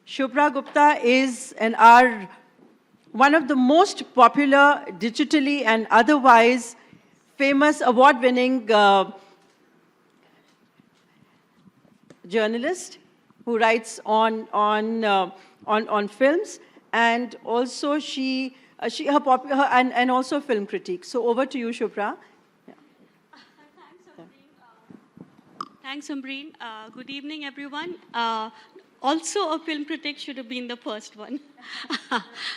[SPEAKER 1] Shubhra Gupta is one of the most popular digitally and otherwise famous award-winning journalist who writes on films, and also and also film critique. So over to you, Shubhra. Yeah.
[SPEAKER 9] Thanks, Umbreen. Good evening, everyone. Also, a film critic should have been the first one.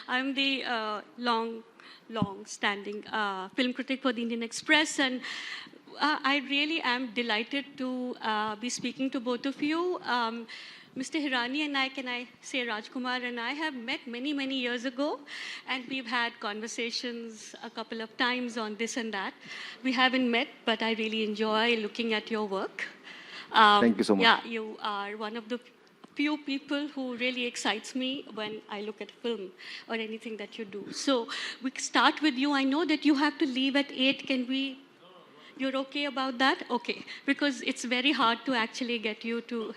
[SPEAKER 9] I'm the long-standing film critic for the Indian Express, and I really am delighted to be speaking to both of you. Mr. Hirani and I, can I say Rajkumar and I, have met many, many years ago, and we've had conversations a couple of times on this and that. We haven't met, but I really enjoy looking at your work.
[SPEAKER 10] Thank you so much.
[SPEAKER 9] Yeah, you are one of the few people who really excites me when I look at film or anything that you do. So we start with you. I know that you have to leave at 8. Can we? You're okay about that? Okay, because it's very hard to actually get you to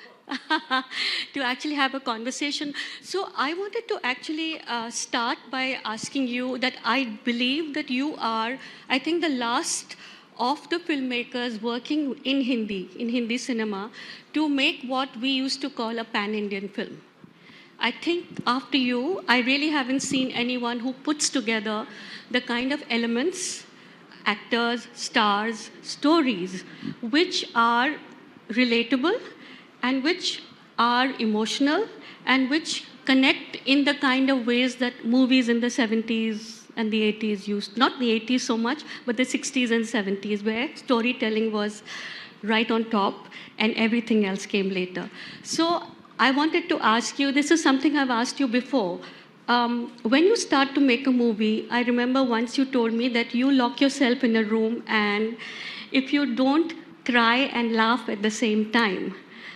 [SPEAKER 9] to actually have a conversation. So I wanted to actually start by asking you that I believe that you are, I think, the last of the filmmakers working in Hindi cinema, to make what we used to call a pan-Indian film. I think after you, I really haven't seen anyone who puts together the kind of elements, actors, stars, stories, which are relatable and which are emotional and which connect in the kind of ways that movies in the 70s and the 80s used. Not the 80s so much, but the 60s and 70s, where storytelling was right on top and everything else came later. So I wanted to ask you, this is something I've asked you before. When you start to make a movie, I remember once you told me that you lock yourself in a room, and if you don't cry and laugh at the same time,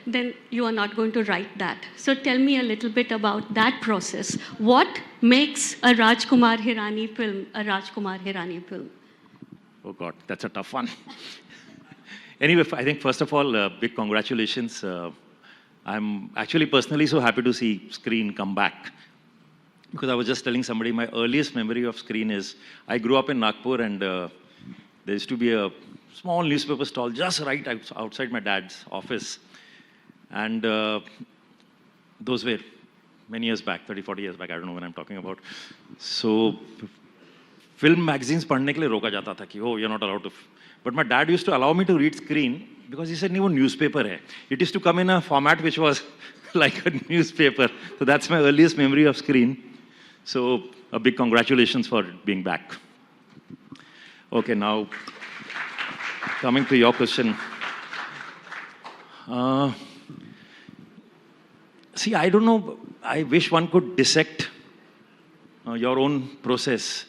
[SPEAKER 9] then you are not going to write that. So tell me a little bit about that process. What makes a Rajkumar Hirani film a Rajkumar Hirani film?
[SPEAKER 10] Oh God, that's a tough one. Anyway, I think first of all, big congratulations. I'm actually personally so happy to see Screen come back. Because I was just telling somebody, my earliest memory of Screen is, I grew up in Nagpur, and there used to be a small newspaper stall just right outside my dad's office. And those were many years back, 30, 40 years back, I don't know when I'm talking about. So, film magazines पढ़ने के लिए रोका जाता था कि, oh, you're not allowed to. But my dad used to allow me to read Screen because he said, नहीं वो newspaper है. It used to come in a format which was like a newspaper. So that's my earliest memory of Screen. So a big congratulations for being back. Okay, now coming to your question. Uh, See, I don't know. I wish one could dissect your own process.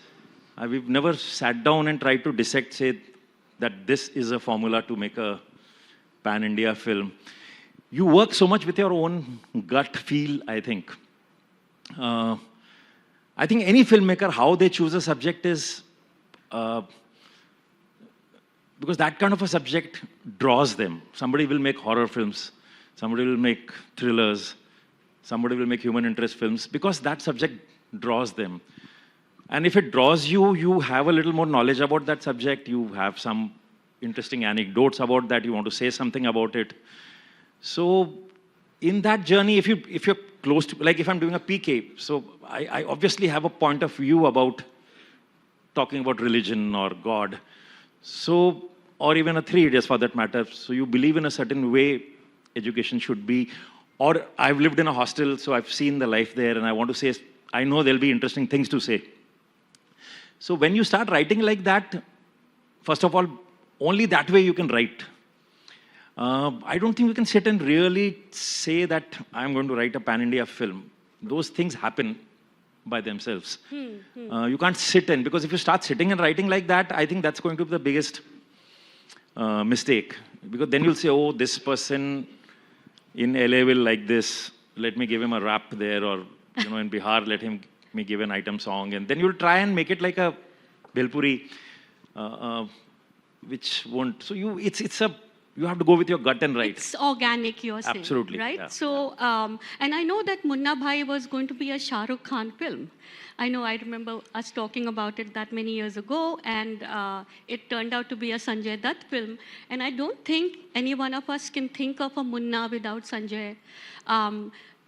[SPEAKER 10] We've never sat down and tried to dissect, say, that this is a formula to make a pan-India film. You work so much with your own gut feel, I think. I think any filmmaker, how they choose a subject is... because that kind of a subject draws them. Somebody will make horror films. Somebody will make thrillers. Somebody will make human interest films because that subject draws them. And if it draws you, you have a little more knowledge about that subject. You have some interesting anecdotes about that. You want to say something about it. So in that journey, if you're close to, like if I'm doing a PK, so I obviously have a point of view about talking about religion or God. So, or even a Three Idiots for that matter. So you believe in a certain way education should be. Or I've lived in a hostel, so I've seen the life there, and I want to say, I know there'll be interesting things to say. So when you start writing like that, first of all, only that way you can write. I don't think you can sit and really say that I'm going to write a pan-India film. Those things happen by themselves. You can't sit in, because if you start sitting and writing like that, I think that's going to be the biggest mistake. Because then you'll say, oh, this person in LA will like this, let me give him a rap there, or in Bihar, let me give an item song. And then you'll try and make it like a Bhelpuri, which won't. So you have to go with your gut and write.
[SPEAKER 9] It's organic, you're saying.
[SPEAKER 10] Absolutely.
[SPEAKER 9] Right?
[SPEAKER 10] Yeah.
[SPEAKER 9] So, and I know that Munna Bhai was going to be a Shah Rukh Khan film. I remember us talking about it that many years ago, and it turned out to be a Sanjay Dutt film. And I don't think any one of us can think of a Munna without Sanjay.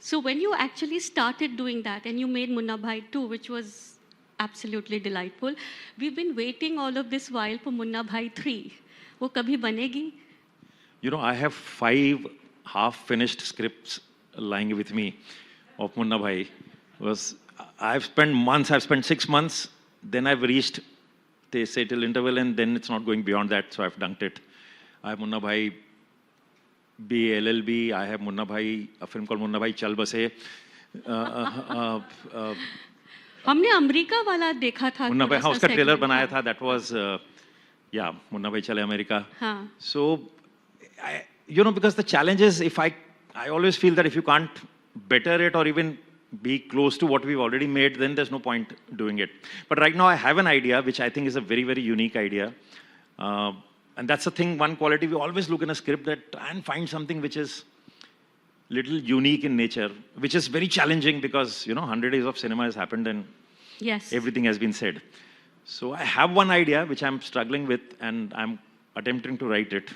[SPEAKER 9] So when you actually started doing that, and you made Munna Bhai 2, which was absolutely delightful, we've been waiting all of this while for Munna Bhai 3. Wo kabhi banegi?
[SPEAKER 10] I have 5 half-finished scripts lying with me of Munna Bhai. I've spent 6 months, then I've reached, they say, till interval, and then it's not going beyond that, so I've dunked it. I have Munna Bhai B, LLB, I have Munna Bhai, a film called Munna Bhai Chal Base.
[SPEAKER 9] हमने America वाला देखा था.
[SPEAKER 10] मुन्ना भाई, हाँ, उसका trailer बनाया था. That was, Munna भाई चले अमेरिका.
[SPEAKER 9] हाँ.
[SPEAKER 10] So, because the challenge is, I always feel that if you can't better it or even be close to what we've already made, then there's no point doing it. But right now I have an idea, which I think is a very, very unique idea. And that's the thing, one quality, we always look in a script and find something which is little unique in nature, which is very challenging because, 100 days of cinema has happened and
[SPEAKER 9] yes,
[SPEAKER 10] everything has been said. So I have one idea which I'm struggling with, and I'm attempting to write it.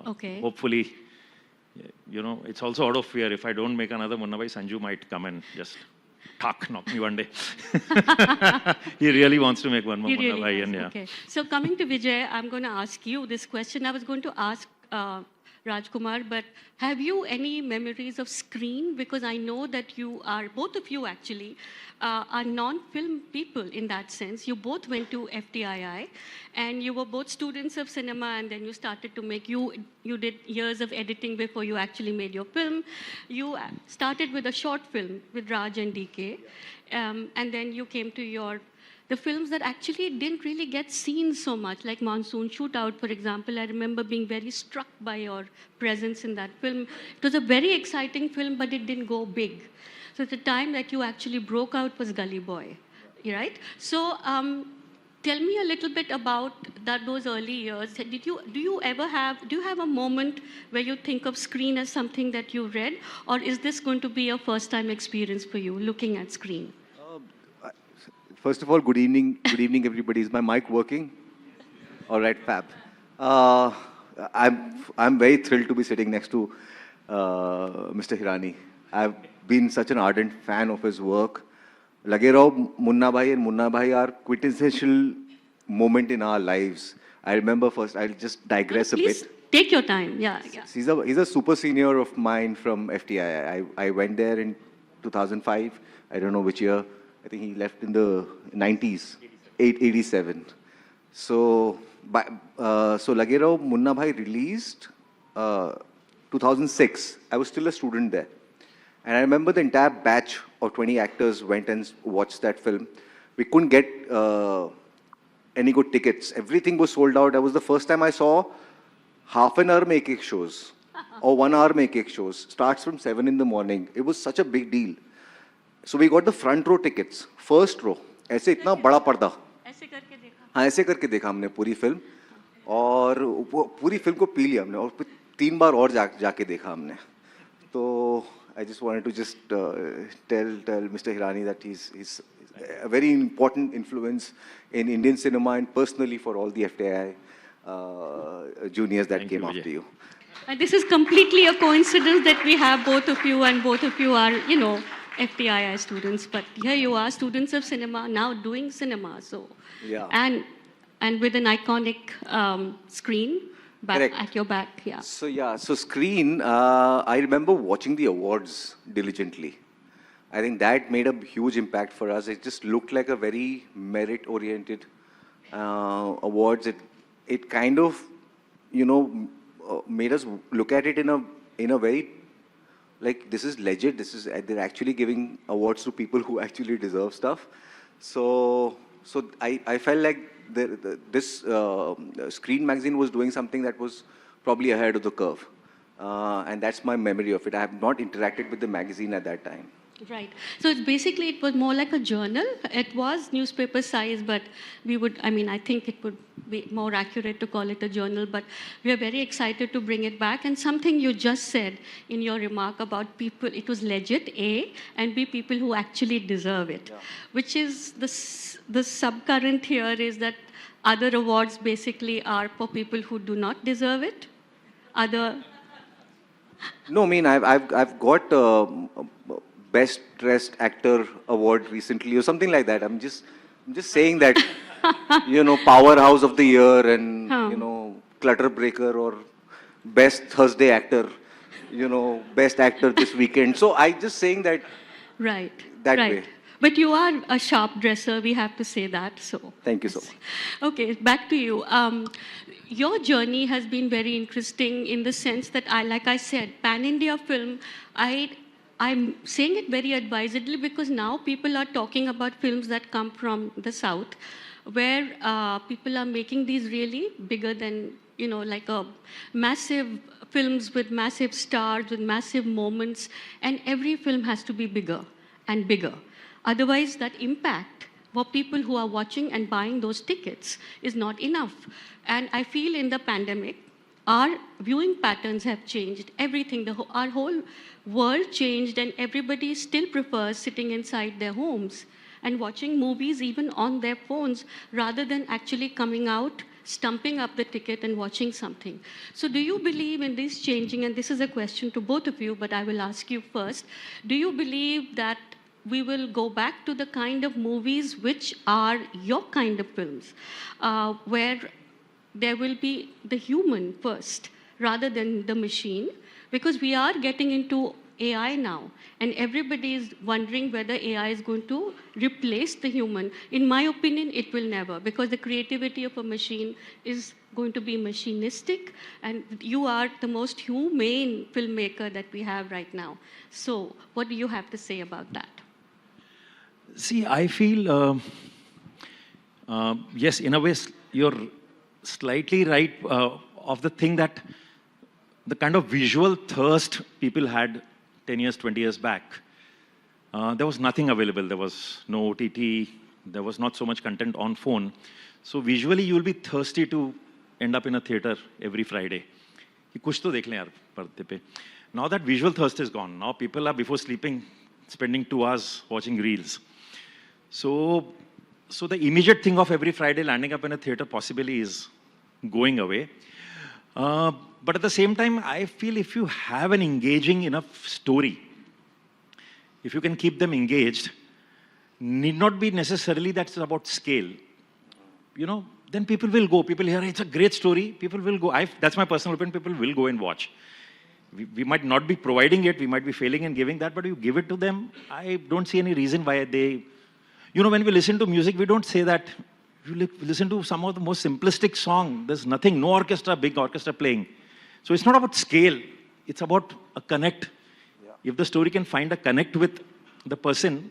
[SPEAKER 9] Okay.
[SPEAKER 10] Hopefully, it's also out of fear. If I don't make another Munna Bhai, Sanju might come and just knock me one day. He really wants to make one more Munna Bhai. And yeah.
[SPEAKER 9] Okay. So coming to Vijay, I'm going to ask you this question. I was going to ask Rajkumar, but have you any memories of screen? Because I know that you are, both of you actually, are non-film people in that sense. You both went to FTII, and you were both students of cinema, and then you started to make, you did years of editing before you actually made your film. You started with a short film with Raj and DK, and then you came to the films that actually didn't really get seen so much, like Monsoon Shootout, for example. I remember being very struck by your presence in that film. It was a very exciting film, but it didn't go big. So the time that you actually broke out was Gully Boy, right? So tell me a little bit about those early years. Do you have a moment where you think of screen as something that you read, or is this going to be a first-time experience for you, looking at screen?
[SPEAKER 11] First of all, good evening, everybody. Is my mic working? All right, fab. I'm very thrilled to be sitting next to Mr. Hirani. I've been such an ardent fan of his work. Lage Rao, Munna Bhai and Munna Bhai are quintessential moment in our lives. I remember first, I'll just digress a bit.
[SPEAKER 9] Please take your time, yeah.
[SPEAKER 11] He's a super senior of mine from FTI. I went there in 2005. I don't know which year. I think he left in the 90s, 87. So Lage Rao Munna Bhai released 2006. I was still a student there. And I remember the entire batch of 20 actors went and watched that film. We couldn't get any good tickets. Everything was sold out. That was the first time I saw half an hour make shows or 1 hour make shows. Starts from 7 in the morning. It was such a big deal. So we got the front row tickets, first row. ऐसे इतना बड़ा पर्दा. ऐसे करके देखा. हाँ ऐसे करके देखा हमने पूरी फिल्म और पूरी फिल्म को पी लिया हमने और 3 बार और जाके देखा हमने. तो I just wanted to just tell Mr. Hirani that he's a very important influence in Indian cinema and personally for all the FTI juniors that came after you.
[SPEAKER 9] And this is completely a coincidence that we have both of you, and both of you are, you know, FTII students. But here you are, students of cinema, now doing cinema. So,
[SPEAKER 11] yeah.
[SPEAKER 9] And with an iconic screen at your back, yeah.
[SPEAKER 11] So screen, I remember watching the awards diligently. I think that made a huge impact for us. It just looked like a very merit-oriented awards. It kind of, you know, made us look at it in a very, like, this is legit. They're actually giving awards to people who actually deserve stuff. So I felt like this Screen magazine was doing something that was probably ahead of the curve. And that's my memory of it. I have not interacted with the magazine at that time.
[SPEAKER 9] Right. So it was more like a journal. It was newspaper size, but I think it would be more accurate to call it a journal, but we are very excited to bring it back. And something you just said in your remark about people, it was legit, A, and B, people who actually deserve it, which is the subcurrent here is that other awards basically are for people who do not deserve it.
[SPEAKER 11] No, I mean, I've got Best Dressed Actor Award recently or something like that. I'm just saying that, you know, Powerhouse of the Year and, you know, Clutter Breaker or Best Thursday Actor, you know, Best Actor this weekend. So I just saying that that way.
[SPEAKER 9] But you are a sharp dresser, we have to say that. So
[SPEAKER 11] thank you so much.
[SPEAKER 9] Okay, back to you. Your journey has been very interesting in the sense that like I said, pan-India film, I'm saying it very advisedly because now people are talking about films that come from the South, where people are making these really bigger than, you know, like a massive films with massive stars, with massive moments, and every film has to be bigger and bigger. Otherwise, that impact for people who are watching and buying those tickets is not enough. And I feel in the pandemic, our viewing patterns have changed. Everything, our whole world changed, and everybody still prefers sitting inside their homes and watching movies even on their phones rather than actually coming out, stumping up the ticket and watching something. So do you believe in this changing, and this is a question to both of you, but I will ask you first, do you believe that we will go back to the kind of movies which are your kind of films, where there will be the human first rather than the machine? Because we are getting into AI now, and everybody is wondering whether AI is going to replace the human. In my opinion, it will never, because the creativity of a machine is going to be machinistic, and you are the most humane filmmaker that we have right now. So what do you have to say about that?
[SPEAKER 10] See, I feel, yes, in a way, you're slightly right of the thing that the kind of visual thirst people had 10 years, 20 years back. There was nothing available. There was no OTT. There was not so much content on phone. So visually, you will be thirsty to end up in a theater every Friday. Kuch to dekh le yaar parde pe. Now that visual thirst is gone. Now people are, before sleeping, spending 2 hours watching reels. So the immediate thing of every Friday landing up in a theater possibly is going away. But at the same time, I feel if you have an engaging enough story, if you can keep them engaged, need not be necessarily that's about scale. You know, then people will go. People hear it's a great story. People will go. That's my personal opinion. People will go and watch. We might not be providing it. We might be failing in giving that. But you give it to them. I don't see any reason why they... You know, when we listen to music, we don't say that. You listen to some of the most simplistic song. There's nothing, no orchestra, big orchestra playing. So it's not about scale. it's about a connect. If the story can find a connect with the person,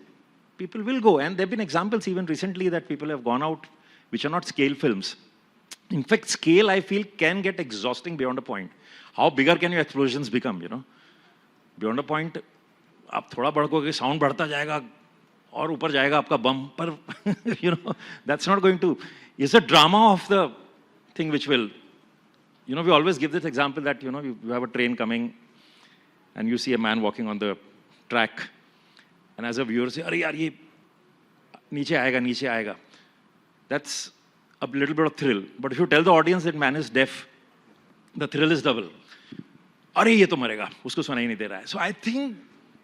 [SPEAKER 10] people will go. And there have been examples even recently that people have gone out which are not scale films. In fact, scale, I feel, can get exhausting beyond a point. How bigger can your explosions become, you know? Beyond a point, आप थोड़ा बढ़कोगे, sound बढ़ता जाएगा, और ऊपर जाएगा आपका bum, पर, you know, that's not going to, it's a drama of the thing which will, you know, we always give this example that, you know, you have a train coming, and you see a man walking on the track, and as a viewer say, "Arey yaar, ye niche aayega." That's a little bit of thrill. But if you tell the audience that man is deaf, the thrill is double. "Arey ye to marega, usko sunai nahi de raha hai." So I think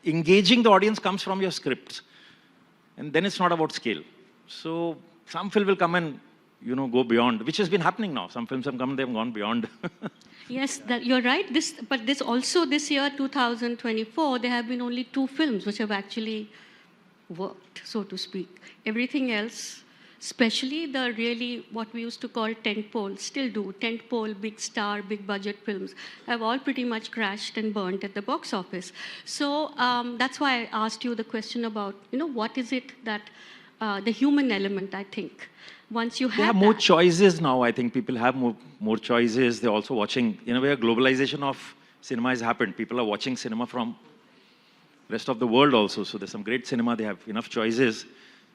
[SPEAKER 10] engaging the audience comes from your scripts, and then it's not about scale. So some film will come and, you know, go beyond, which has been happening now. Some films have come, they've gone beyond.
[SPEAKER 9] Yes, that, you're right. But this also, this year, 2024, there have been only 2 films which have actually worked, so to speak. Everything else, especially the really what we used to call tentpole, still do, tentpole, big star, big budget films, have all pretty much crashed and burnt at the box office. So that's why I asked you the question about, you know, what is it that, the human element, I think. Once you
[SPEAKER 10] They
[SPEAKER 9] have
[SPEAKER 10] have more
[SPEAKER 9] that,
[SPEAKER 10] choices now. I think people have more choices. They're also watching, in a way, a globalization of cinema has happened. People are watching cinema from rest of the world also. So there's some great cinema. They have enough choices.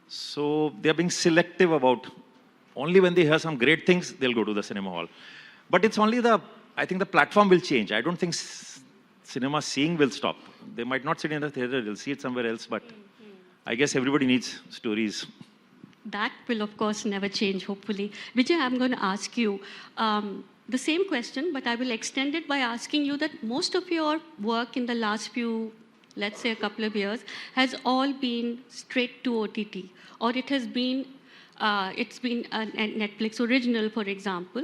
[SPEAKER 10] So they're being selective about, only when they hear some great things, they'll go to the cinema hall. But it's only I think the platform will change. I don't think cinema seeing will stop. They might not sit in the theater, they'll see it somewhere else. But I guess everybody needs stories.
[SPEAKER 9] that will, of course, never change, hopefully. Vijay, I'm going to ask you the same question, but I will extend it by asking you that most of your work in the last few, let's say a couple of years, has all been straight to OTT, or it has been, it's been a Netflix original, for example.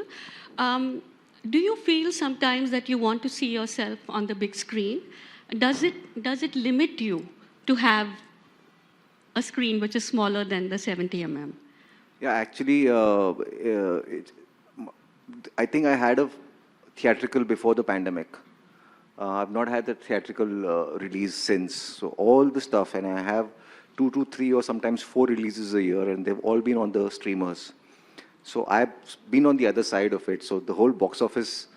[SPEAKER 9] Do you feel sometimes that you want to see yourself on the big screen? Does it limit you to have a screen which is smaller than the 70 mm?
[SPEAKER 11] Yeah, actually, I think I had a theatrical before the pandemic. I've not had a theatrical release since. So all the stuff, and I have 2 to 3 or sometimes 4 releases a year, and they've all been on the streamers. So I've been on the other side of it. So the whole box office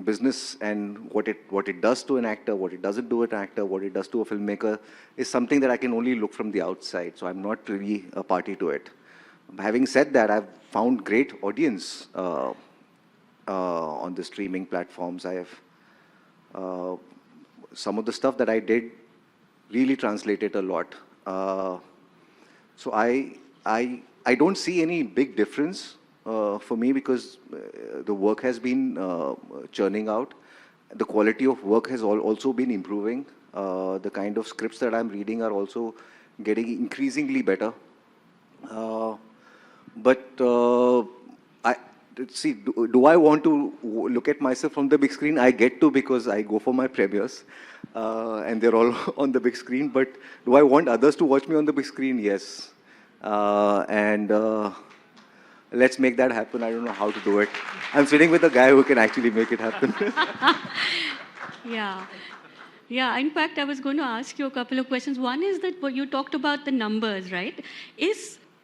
[SPEAKER 11] business and what it does to an actor, what it doesn't do to an actor, what it does to a filmmaker is something that I can only look from the outside. So I'm not really a party to it. Having said that, I've found great audience on the streaming platforms. I have some of the stuff that I did really translated a lot. So I don't see any big difference for me because the work has been churning out. The quality of work has also been improving. The kind of scripts that I'm reading are also getting increasingly better. Do I want to look at myself from the big screen? I get to because I go for my premieres and they're all on the big screen. But do I want others to watch me on the big screen? Yes. Let's make that happen. I don't know how to do it. I'm sitting with a guy who can actually make it happen.
[SPEAKER 9] Yeah. Yeah, in fact, I was going to ask you a couple of questions. One is that you talked about the numbers, right?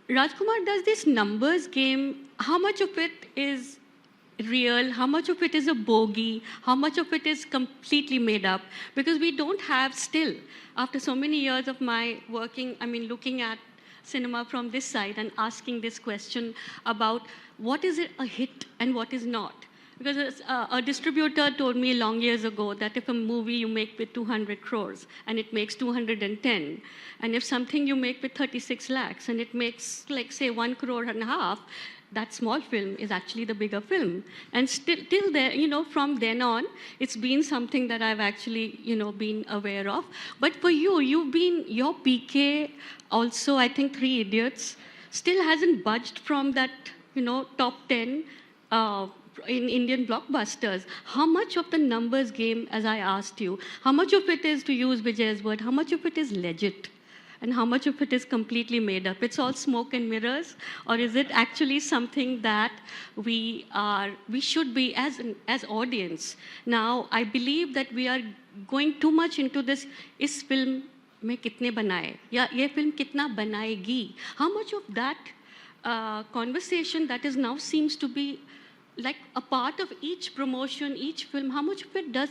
[SPEAKER 9] Rajkumar, does this numbers game, how much of it is real? How much of it is a bogey? How much of it is completely made up? Because we don't have still, after so many years of my working, looking at cinema from this side and asking this question about what is it a hit and what is not. Because a distributor told me long years ago that if a movie you make with 200 crores and it makes 210, and if something you make with 36 lakhs and it makes, like, say, 1.5 crore, that small film is actually the bigger film. And till there, from then on, it's been something that I've actually, been aware of. But for you, your PK also, I think 3 Idiots, still hasn't budged from that, top 10 in Indian blockbusters. How much of the numbers game, as I asked you, how much of it is, to use Vijay's word, how much of it is legit? and how much of it is completely made up? It's all smoke and mirrors, or is it actually something that we should be as audience? Now, I believe that we are going too much into this, is film में कितने बनाए या ये film कितना बनाएगी? How much of that conversation that is now seems to be like a part of each promotion, each film, how much of it does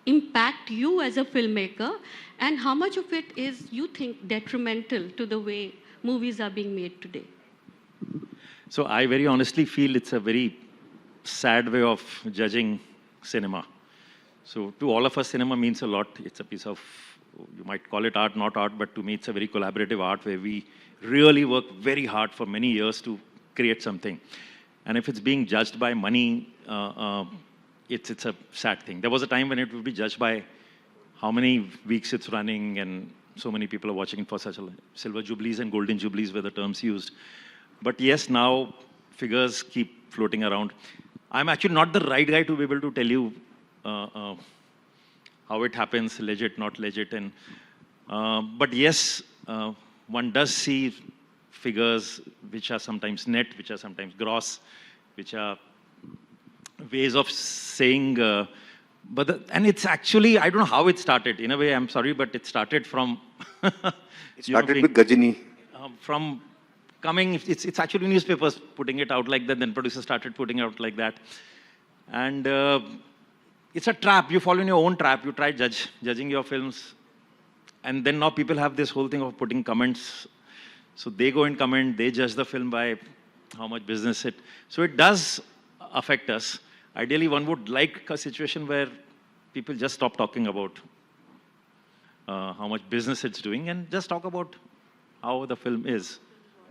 [SPEAKER 9] impact you as a filmmaker, and how much of it is, you think, detrimental to the way movies are being made today?
[SPEAKER 10] So I very honestly feel it's a very sad way of judging cinema. So to all of us, cinema means a lot. It's a piece of, you might call it art, not art, but to me it's a very collaborative art where we really work very hard for many years to create something. And if it's being judged by money, it's a sad thing. There was a time when it would be judged by how many weeks it's running, and so many people are watching it for such a silver jubilees and golden jubilees were the terms used. But yes, now figures keep floating around. I'm actually not the right guy to be able to tell you how it happens, legit, not legit. And but yes, one does see figures which are sometimes net, which are sometimes gross, which are ways of saying, and it's actually, I don't know how it started. In a way, I'm sorry, but it started from...
[SPEAKER 11] It started with Gajini.
[SPEAKER 10] From coming, it's actually newspapers putting it out like that, then producers started putting it out like that. And it's a trap. You fall in your own trap. You try judging your films. And then now people have this whole thing of putting comments. So they go and comment, they judge the film by how much business it... So it does affect us. Ideally, one would like a situation where people just stop talking about how much business it's doing and just talk about how the film is.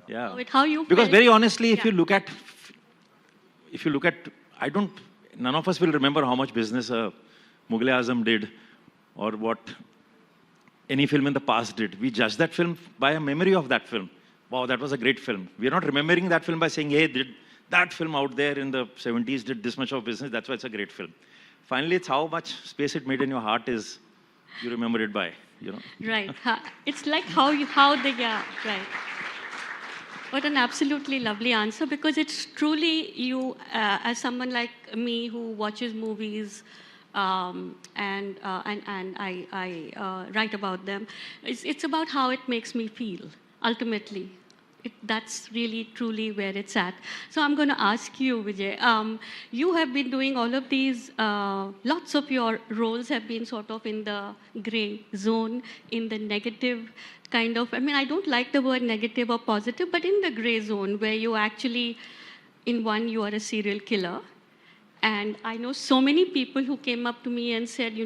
[SPEAKER 10] Yeah.
[SPEAKER 9] How you
[SPEAKER 10] because
[SPEAKER 9] felt.
[SPEAKER 10] very honestly, if
[SPEAKER 9] Yeah.
[SPEAKER 10] you look at, none of us will remember how much business Mughal-e-Azam did or what any film in the past did. We judge that film by a memory of that film. Wow, that was a great film. We are not remembering that film by saying, hey, did that film out there in the 70s did this much of business, that's why it's a great film. Finally, it's how much space it made in your heart is you remember it by, you know.
[SPEAKER 9] Right. It's like yeah, right. What an absolutely lovely answer, because it's truly you, as someone like me who watches movies and I write about them. It's about how it makes me feel, ultimately. That's really, truly where it's at. So I'm going to ask you, Vijay, you have been doing all of these, lots of your roles have been sort of in the gray zone, in the negative kind of, I don't like the word negative or positive, but in the gray zone where you actually, in one, you are a serial killer. And I know so many people who came up to me and said,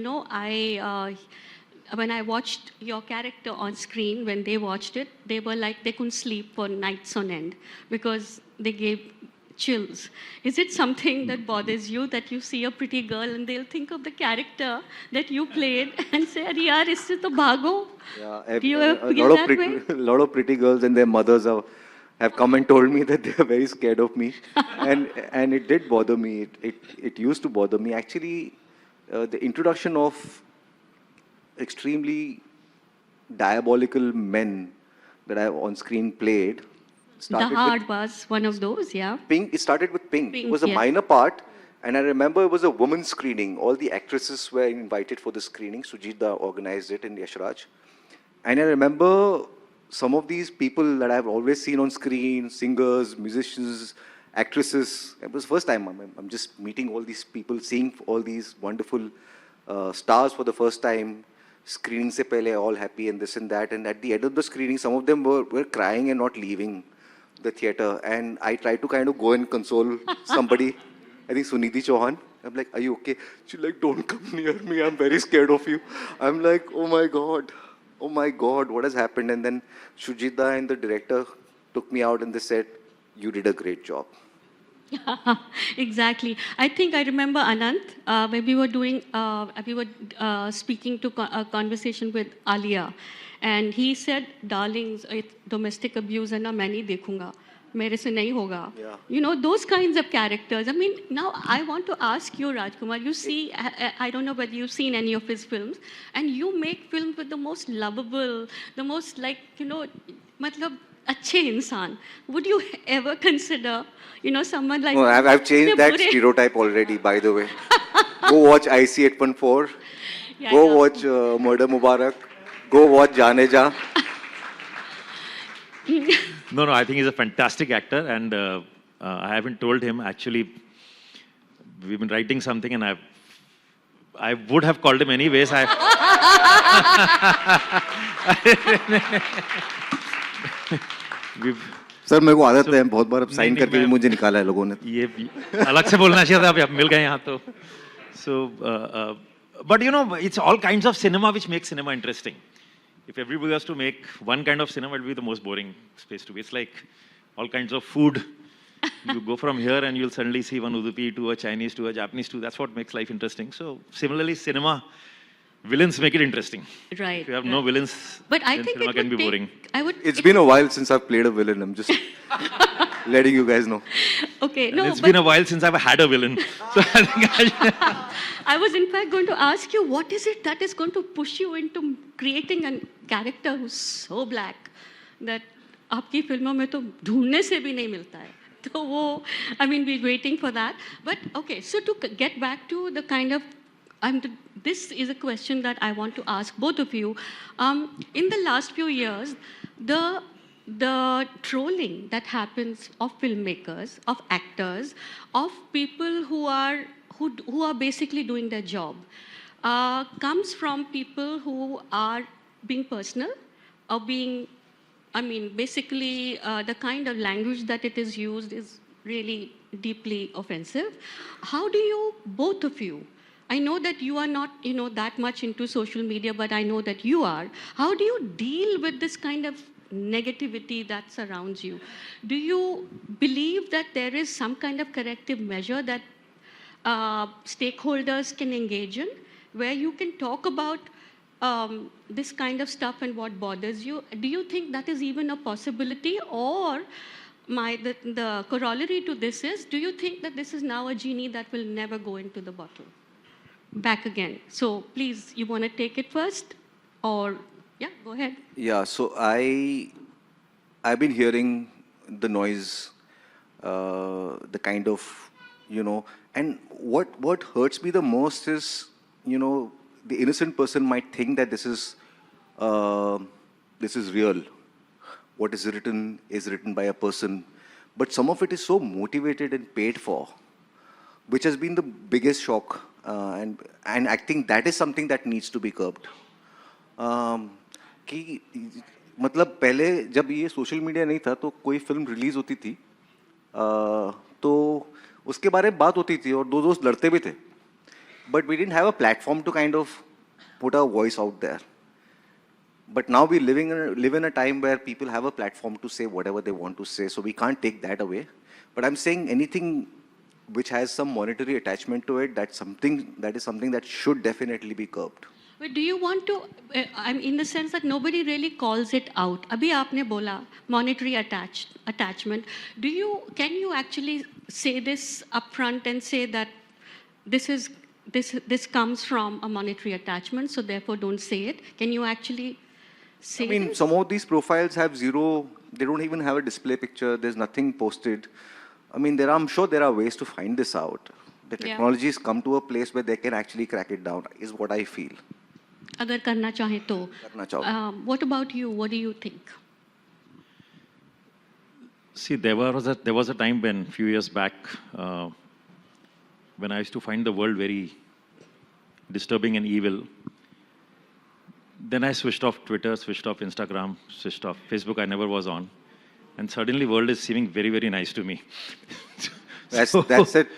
[SPEAKER 9] when I watched your character on screen, when they watched it, they were like, they couldn't sleep for nights on end because they gave chills. Is it something that bothers you, that you see a pretty girl and they'll think of the character that you played and say, "Arey yaar, isse to bhago"?
[SPEAKER 11] Yeah,
[SPEAKER 9] Do you ever feel that way?
[SPEAKER 11] A lot of pretty girls and their mothers have come and told me that they are very scared of me. and it did bother me. It used to bother me. Actually, the introduction of extremely diabolical men that I have on screen played.
[SPEAKER 9] The Hard was one of those, yeah.
[SPEAKER 11] Pink. It started with Pink.
[SPEAKER 9] Pink,
[SPEAKER 11] It was a
[SPEAKER 9] yes.
[SPEAKER 11] minor part, and I remember it was a women's screening. All the actresses were invited for the screening. Sujita organized it in Yashraj. And I remember some of these people that I've always seen on screen, singers, musicians, actresses. It was the first time I'm just meeting all these people, seeing all these wonderful stars for the first time. Screening se pehle, all happy and this and that. And at the end of the screening, some of them were crying and not leaving the theater. And I tried to kind of go and console somebody. I think Sunidhi Chauhan. I'm like, "Are you okay?" She's like, "Don't come near me. I'm very scared of you." I'm like, "Oh my God, what has happened?" And then Shujita and the director took me out and they said, "You did a great job."
[SPEAKER 9] Exactly. I think I remember Anant, when we were speaking to a conversation with Alia, and he said, "Darlings, domestic abuse है ना मैं नहीं देखूंगा." मेरे से नहीं होगा.
[SPEAKER 11] Yeah.
[SPEAKER 9] You know, those kinds of characters. I mean, now I want to ask you, Rajkumar, you see, I don't know whether you've seen any of his films, and you make films with the most lovable, the most like, you know, matlab, अच्छे इंसान. Would you ever consider, you know, someone like...
[SPEAKER 11] No, I've changed that stereotype already, by the way. Go watch IC 814.
[SPEAKER 9] Yeah,
[SPEAKER 11] Go
[SPEAKER 9] yeah.
[SPEAKER 11] watch Murder Mubarak. Go watch Jaane Ja.
[SPEAKER 10] No, I think he's a fantastic actor, and I haven't told him. Actually, we've been writing something, and I would have called him anyways.
[SPEAKER 11] Sir मेरे को आदत है बहुत बार sign करके भी मुझे निकाला है लोगों ने.
[SPEAKER 10] ये अलग से बोलना चाहिए था, अब मिल गए यहाँ तो. So, but you know, it's all kinds of cinema which makes cinema interesting. If everybody was to make one kind of cinema, it would be the most boring space to be. It's like all kinds of food. You go from here and you'll suddenly see one Udupi to a Chinese to a Japanese to. That's what makes life interesting. So similarly, cinema, villains make it interesting.
[SPEAKER 9] Right.
[SPEAKER 10] If you have no villains,
[SPEAKER 9] But I
[SPEAKER 10] then
[SPEAKER 9] think
[SPEAKER 10] cinema
[SPEAKER 9] it
[SPEAKER 10] can
[SPEAKER 9] would
[SPEAKER 10] be boring.
[SPEAKER 11] It's been a while since I've played a villain. I'm just letting you guys know.
[SPEAKER 9] Okay,
[SPEAKER 10] And
[SPEAKER 9] no,
[SPEAKER 10] it's been a while since I've had a villain. So I think
[SPEAKER 9] I was in fact going to ask you, what is it that is going to push you into creating a character who's so black that आपकी फिल्मों में तो ढूंढने से भी नहीं मिलता है. तो वो, I mean, we're waiting for that. But okay, so to get back to the kind of, this is a question that I want to ask both of you. In the last few years, the trolling that happens of filmmakers, of actors, of people who are basically doing their job, comes from people who are being personal or being, I mean, basically the kind of language that it is used is really deeply offensive. How do you, both of you, I know that you are not, you know, that much into social media, but I know that you are. How do you deal with this kind of negativity that surrounds you? Do you believe that there is some kind of corrective measure that stakeholders can engage in, where you can talk about this kind of stuff and what bothers you? Do you think that is even a possibility? Or the corollary to this is, do you think that this is now a genie that will never go into the bottle? Back again. So please, you want to take it first? Or, yeah, go ahead.
[SPEAKER 11] Yeah, so I've been hearing the noise, the kind of, you know, and what hurts me the most is, you know, the innocent person might think that this is real. What is written by a person, but some of it is so motivated and paid for, which has been the biggest shock. And I think that is something that needs to be curbed. कि मतलब पहले जब ये social media नहीं था तो कोई film release होती थी तो उसके बारे में बात होती थी और दो दोस्त लड़ते भी थे, but we didn't have a platform to kind of put our voice out there. But now we live in a time where people have a platform to say whatever they want to say, so we can't take that away. But I'm saying anything which has some monetary attachment to it, that is something that should definitely be curbed.
[SPEAKER 9] But do you want to, I'm in the sense that nobody really calls it out. Abhi aapne bola, monetary attachment. Can you actually say this upfront and say that this comes from a monetary attachment, so therefore don't say it? Can you actually say
[SPEAKER 11] I mean,
[SPEAKER 9] this?
[SPEAKER 11] some of these profiles have zero, they don't even have a display picture, there's nothing posted. I mean, I'm sure there are ways to find this out. The technology has come to a place where they can actually crack it down, is what I feel.
[SPEAKER 9] Agar karna chahe to.
[SPEAKER 11] Karna chaho.
[SPEAKER 9] What about you? What do you think?
[SPEAKER 10] See, there was a time when, few years back, when I used to find the world very disturbing and evil. Then I switched off Twitter, switched off Instagram, switched off Facebook. I never was on. And suddenly world is seeming very, very nice to me.
[SPEAKER 11] That's it.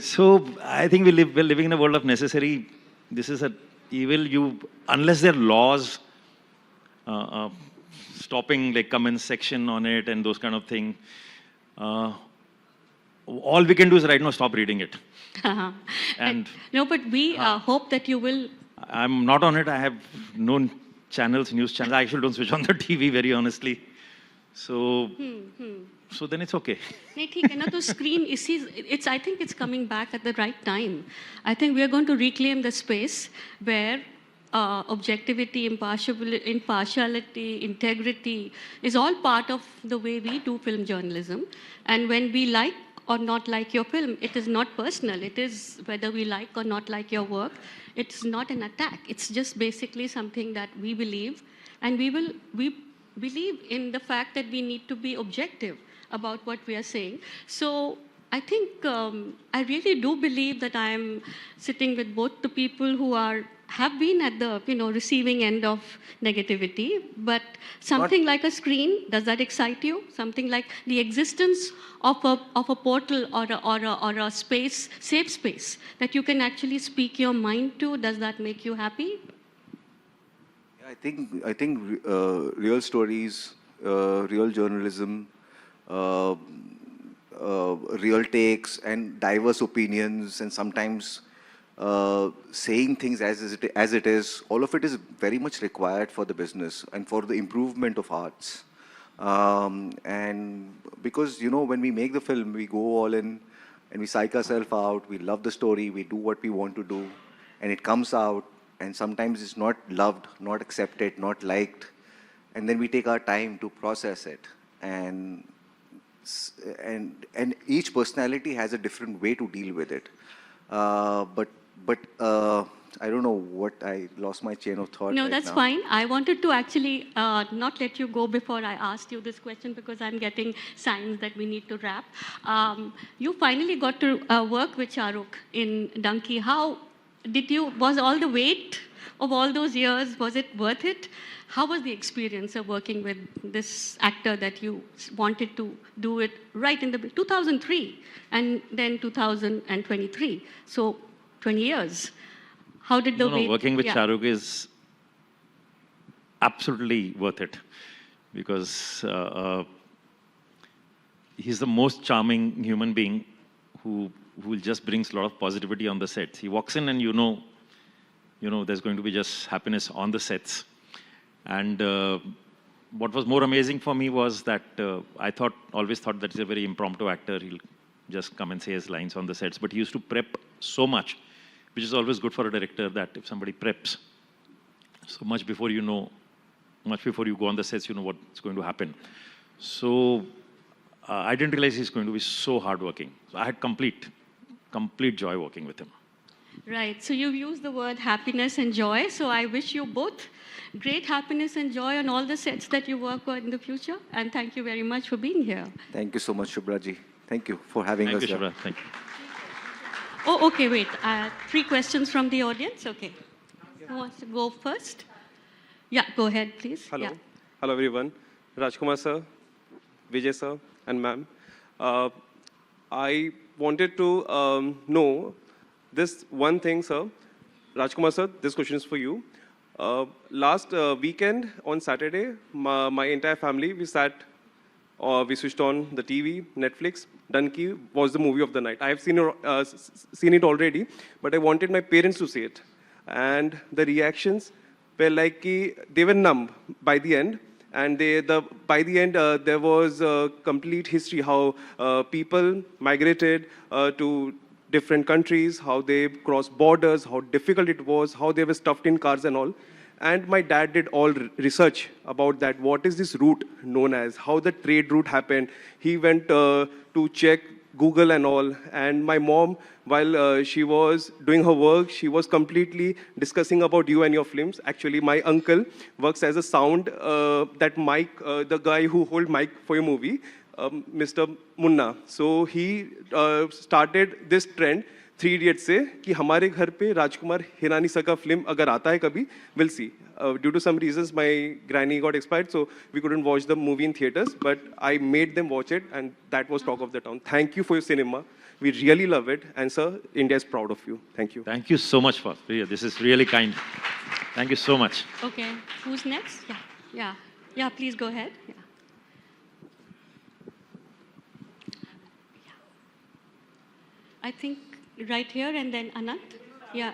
[SPEAKER 10] So I think we're living in a world of necessary. This is an evil. Unless there are laws stopping like comment section on it and those kind of thing, all we can do is right now stop reading it. And
[SPEAKER 9] no, but we hope that you will.
[SPEAKER 10] I'm not on it. I have no channels, news channels. I actually don't switch on the TV, very honestly. So, so then it's okay.
[SPEAKER 9] नहीं ठीक है ना तो screen it's I think it's coming back at the right time. I think we are going to reclaim the space where objectivity, impartiality, integrity is all part of the way we do film journalism. And when we like or not like your film, it is not personal. It is whether we like or not like your work. It's not an attack. It's just basically something that we believe, and we believe in the fact that we need to be objective about what we are saying. So I think I really do believe that I am sitting with both the people who have been at the receiving end of negativity, but something like a screen, does that excite you? Something like the existence of a portal or a space, safe space that you can actually speak your mind to, does that make you happy?
[SPEAKER 11] I think real stories, real journalism, real takes, and diverse opinions, and sometimes saying things as it is, all of it is very much required for the business and for the improvement of arts. And because, when we make the film, we go all in and we psych ourselves out, we love the story, we do what we want to do, and it comes out, and sometimes it's not loved, not accepted, not liked, and then we take our time to process it. And each personality has a different way to deal with it. But I don't know what, I lost my chain of thought.
[SPEAKER 9] No,
[SPEAKER 11] right
[SPEAKER 9] that's
[SPEAKER 11] now.
[SPEAKER 9] fine. I wanted to actually not let you go before I asked you this question because I'm getting signs that we need to wrap. You finally got to work with Shah Rukh in Donkey. How was all the wait of all those years, was it worth it? How was the experience of working with this actor that you wanted to do it right in the 2003 and then 2023? So 20 years. How did the wait?
[SPEAKER 10] Working with Shah Rukh is absolutely worth it because he's the most charming human being who just brings a lot of positivity on the sets. He walks in and you know there's going to be just happiness on the sets. And what was more amazing for me was that I always thought that he's a very impromptu actor. He'll just come and say his lines on the sets. But he used to prep so much, which is always good for a director, that if somebody preps so much before you go on the sets, you know what's going to happen. So I didn't realize he's going to be so hardworking. So I had complete joy working with him.
[SPEAKER 9] Right. So you've used the word happiness and joy. So I wish you both great happiness and joy on all the sets that you work on in the future. And thank you very much for being here.
[SPEAKER 11] Thank you so much, Shubhra ji. Thank you for having us here.
[SPEAKER 10] Shubhra. Thank you.
[SPEAKER 9] Oh, okay, wait. 3 questions from the audience. Okay. Who wants to go first? Yeah, go ahead, please.
[SPEAKER 12] Hello.
[SPEAKER 9] Yeah.
[SPEAKER 12] Hello, everyone. Rajkumar sir, Vijay sir, and ma'am. I wanted to know this one thing, sir. Rajkumar sir, this question is for you. Last weekend on Saturday, my entire family, we switched on the TV, Netflix. Donkey was the movie of the night. I have seen it already, but I wanted my parents to see it. And the reactions were like, they were numb by the end. And by the end, there was a complete history how people migrated to different countries, how they crossed borders, how difficult it was, how they were stuffed in cars and all. And my dad did all research about that. What is this route known as? How the trade route happened? He went to check Google and all. And my mom, while she was doing her work, she was completely discussing about you and your films. Actually, my uncle works as a sound, that mic, the guy who hold mic for your movie, Mr. Munna. So he started this trend 3 Idiots से कि हमारे घर पे Rajkumar Hirani sir का film अगर आता है कभी, we'll see. Due to some reasons, my granny got expired, so we couldn't watch the movie in theaters. But I made them watch it, and that was talk of the town. Thank you for your cinema. We really love it, and sir, India is proud of you. Thank you.
[SPEAKER 10] Thank you so much, this is really kind. Thank you so much.
[SPEAKER 9] Okay. Who's next? Yeah, please go ahead. Yeah. I think right here and then Anant. Yeah.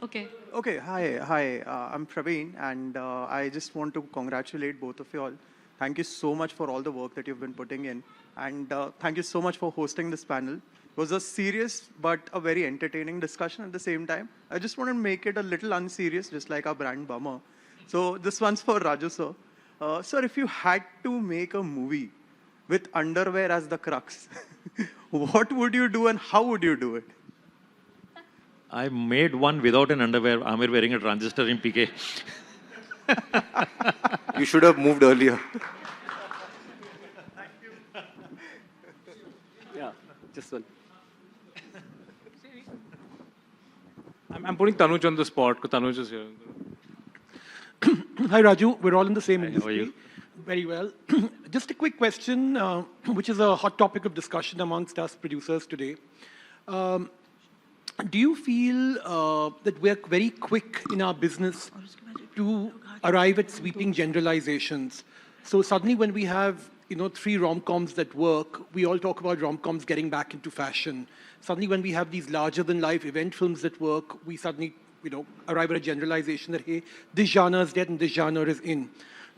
[SPEAKER 9] Okay.
[SPEAKER 13] Okay. Hi. I'm Praveen, and I just want to congratulate both of you all Thank you so much for all the work that you've been putting in. And thank you so much for hosting this panel. It was a serious but a very entertaining discussion at the same time. I just want to make it a little unserious, just like our brand Bummer. So this one's for Raju, sir. Sir, if you had to make a movie with underwear as the crux, what would you do and how would you do it?
[SPEAKER 10] I made one without an underwear. Amir wearing a transistor in PK.
[SPEAKER 11] You should have moved earlier.
[SPEAKER 12] Yeah, just one. I'm putting Tanuj on the spot because Tanuj is here.
[SPEAKER 14] Hi, Raju. We're all in the same
[SPEAKER 10] Hi,
[SPEAKER 14] industry.
[SPEAKER 10] how are you?
[SPEAKER 14] Very well. Just a quick question, which is a hot topic of discussion amongst us producers today. Do you feel that we're very quick in our business to arrive at sweeping generalizations? So suddenly when we have 3 rom-coms that work, we all talk about rom-coms getting back into fashion. Suddenly when we have these larger-than-life event films that work, we suddenly arrive at a generalization that, hey, this genre is dead and this genre is in.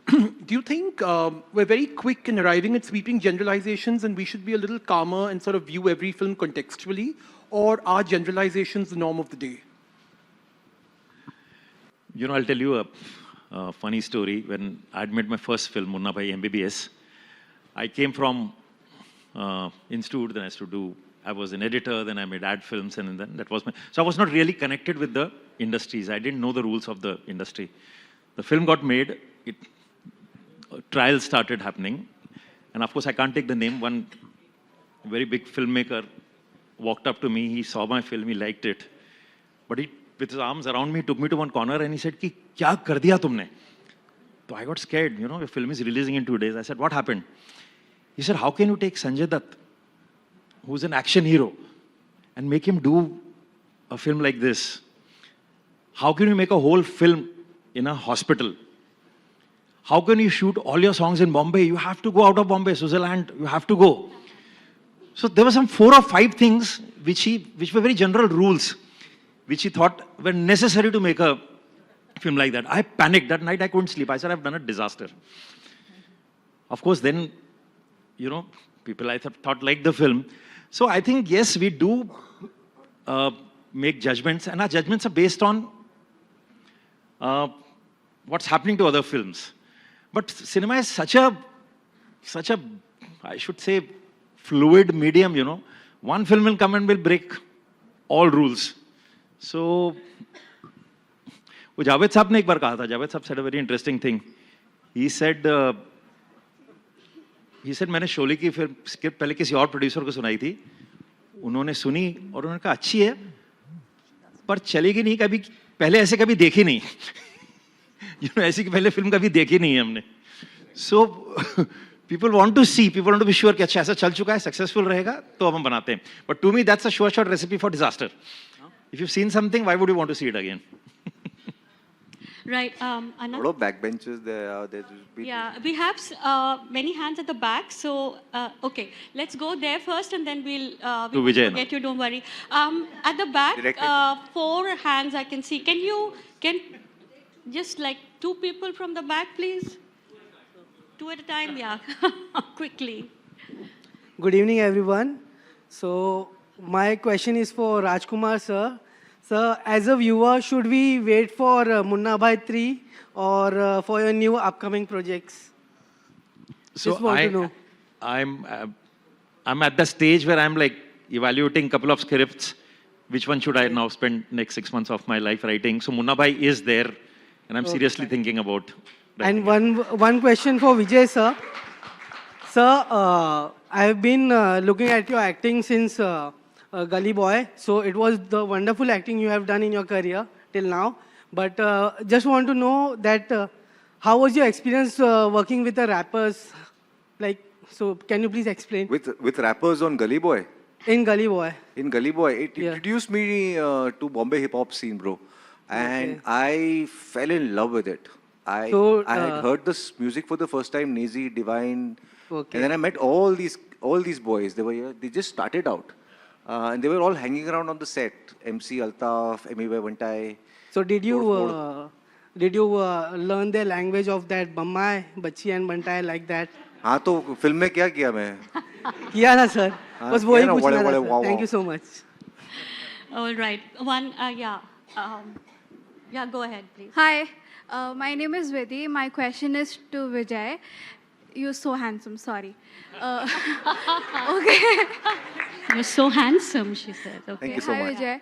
[SPEAKER 14] Do you think we're very quick in arriving at sweeping generalizations and we should be a little calmer and sort of view every film contextually? Or are generalizations the norm of the day?
[SPEAKER 10] I'll tell you a funny story. When I'd made my first film, Munna Bhai MBBS, I came from Institute, then I was an editor, then I made ad films, and then that was so I was not really connected with the industries. I didn't know the rules of the industry. The film got made, trials started happening, and of course I can't take the name. One very big filmmaker walked up to me, he saw my film, he liked it, but he, with his arms around me, took me to one corner and he said, "Ki, kya kar diya tumne?" So I got scared, your film is releasing in 2 days. I said, "What happened?" He said, "How can you take Sanjay Dutt, who's an action hero, and make him do a film like this? How can you make a whole film in a hospital? How can you shoot all your songs in Bombay? You have to go out of Bombay, Switzerland, you have to go." So there were some 4 or 5 things which were very general rules, which he thought were necessary to make a film like that. I panicked. That night I couldn't sleep. I said, I've done a disaster. Of course, then, people I thought liked the film. So I think, yes, we do make judgments, and our judgments are based on what's happening to other films. But cinema is such a, I should say, fluid medium, One film will come and will break all rules. So, वो जावेद साहब ने एक बार कहा था, जावेद साहब said a very interesting thing. He said, मैंने शोले की film script पहले किसी और प्रोड्यूसर को सुनाई थी. उन्होंने सुनी और उन्होंने कहा अच्छी है, पर चलेगी नहीं, कभी पहले ऐसे कभी देखी नहीं. ऐसी पहले फिल्म कभी देखी नहीं है हमने. So, people want to see, people want to be sure कि अच्छा ऐसा चल चुका है, successful रहेगा, तो अब हम बनाते हैं. But to me, that's a sure shot recipe for disaster. If you've seen something, why would you want to see it again?
[SPEAKER 9] Right, Anant?
[SPEAKER 11] A lot of backbenchers there.
[SPEAKER 9] Yeah, we have many hands at the back. So, okay, let's go there first and then we'll
[SPEAKER 10] Vijay,
[SPEAKER 9] forget you, don't worry. At the back, 4 hands I can see. Can just like 2 people from the back, please? 2 at a time, yeah. Quickly.
[SPEAKER 15] Good evening, everyone. So, my question is for Rajkumar, sir. Sir, as a viewer, should we wait for Munna Bhai 3 or for your new upcoming projects?
[SPEAKER 10] So
[SPEAKER 15] Just want to know.
[SPEAKER 10] I'm at the stage where I'm like evaluating a couple of scripts. Which one should I now spend next 6 months of my life writing? So Munna Bhai is there, and I'm seriously thinking about.
[SPEAKER 15] And one question for Vijay, sir. Sir, I've been looking at your acting since Gully Boy. So it was the wonderful acting you have done in your career till now. But just want to know that how was your experience working with the rappers? So can you please explain?
[SPEAKER 11] With rappers on Gully Boy?
[SPEAKER 15] In Gully Boy.
[SPEAKER 11] In Gully Boy. It introduced me to Bombay hip-hop scene, bro. And I fell in love with it. I had heard this music for the first time, Nazi, Divine. Okay. And then I met all these boys. They were here. They just started out. And they were all hanging around on the set. MC Altaf, M.E.Y. Vantai.
[SPEAKER 15] So did you did you learn the language of that Bammai, Bachi and Bantai like that?
[SPEAKER 11] हाँ तो film में क्या किया मैं?
[SPEAKER 15] किया ना sir. बस वही
[SPEAKER 11] किया ना,
[SPEAKER 15] पूछना था
[SPEAKER 11] बड़े-
[SPEAKER 15] sir.
[SPEAKER 11] wow,
[SPEAKER 15] Thank
[SPEAKER 11] wow.
[SPEAKER 15] you so much.
[SPEAKER 9] All right. One, yeah, go ahead, please.
[SPEAKER 16] Hi, my name is Vidhi. My question is to Vijay. You're so handsome, sorry. Okay.
[SPEAKER 9] You're so handsome, she said. Okay.
[SPEAKER 11] Thank you so
[SPEAKER 16] Hi,
[SPEAKER 11] much.
[SPEAKER 16] Vijay.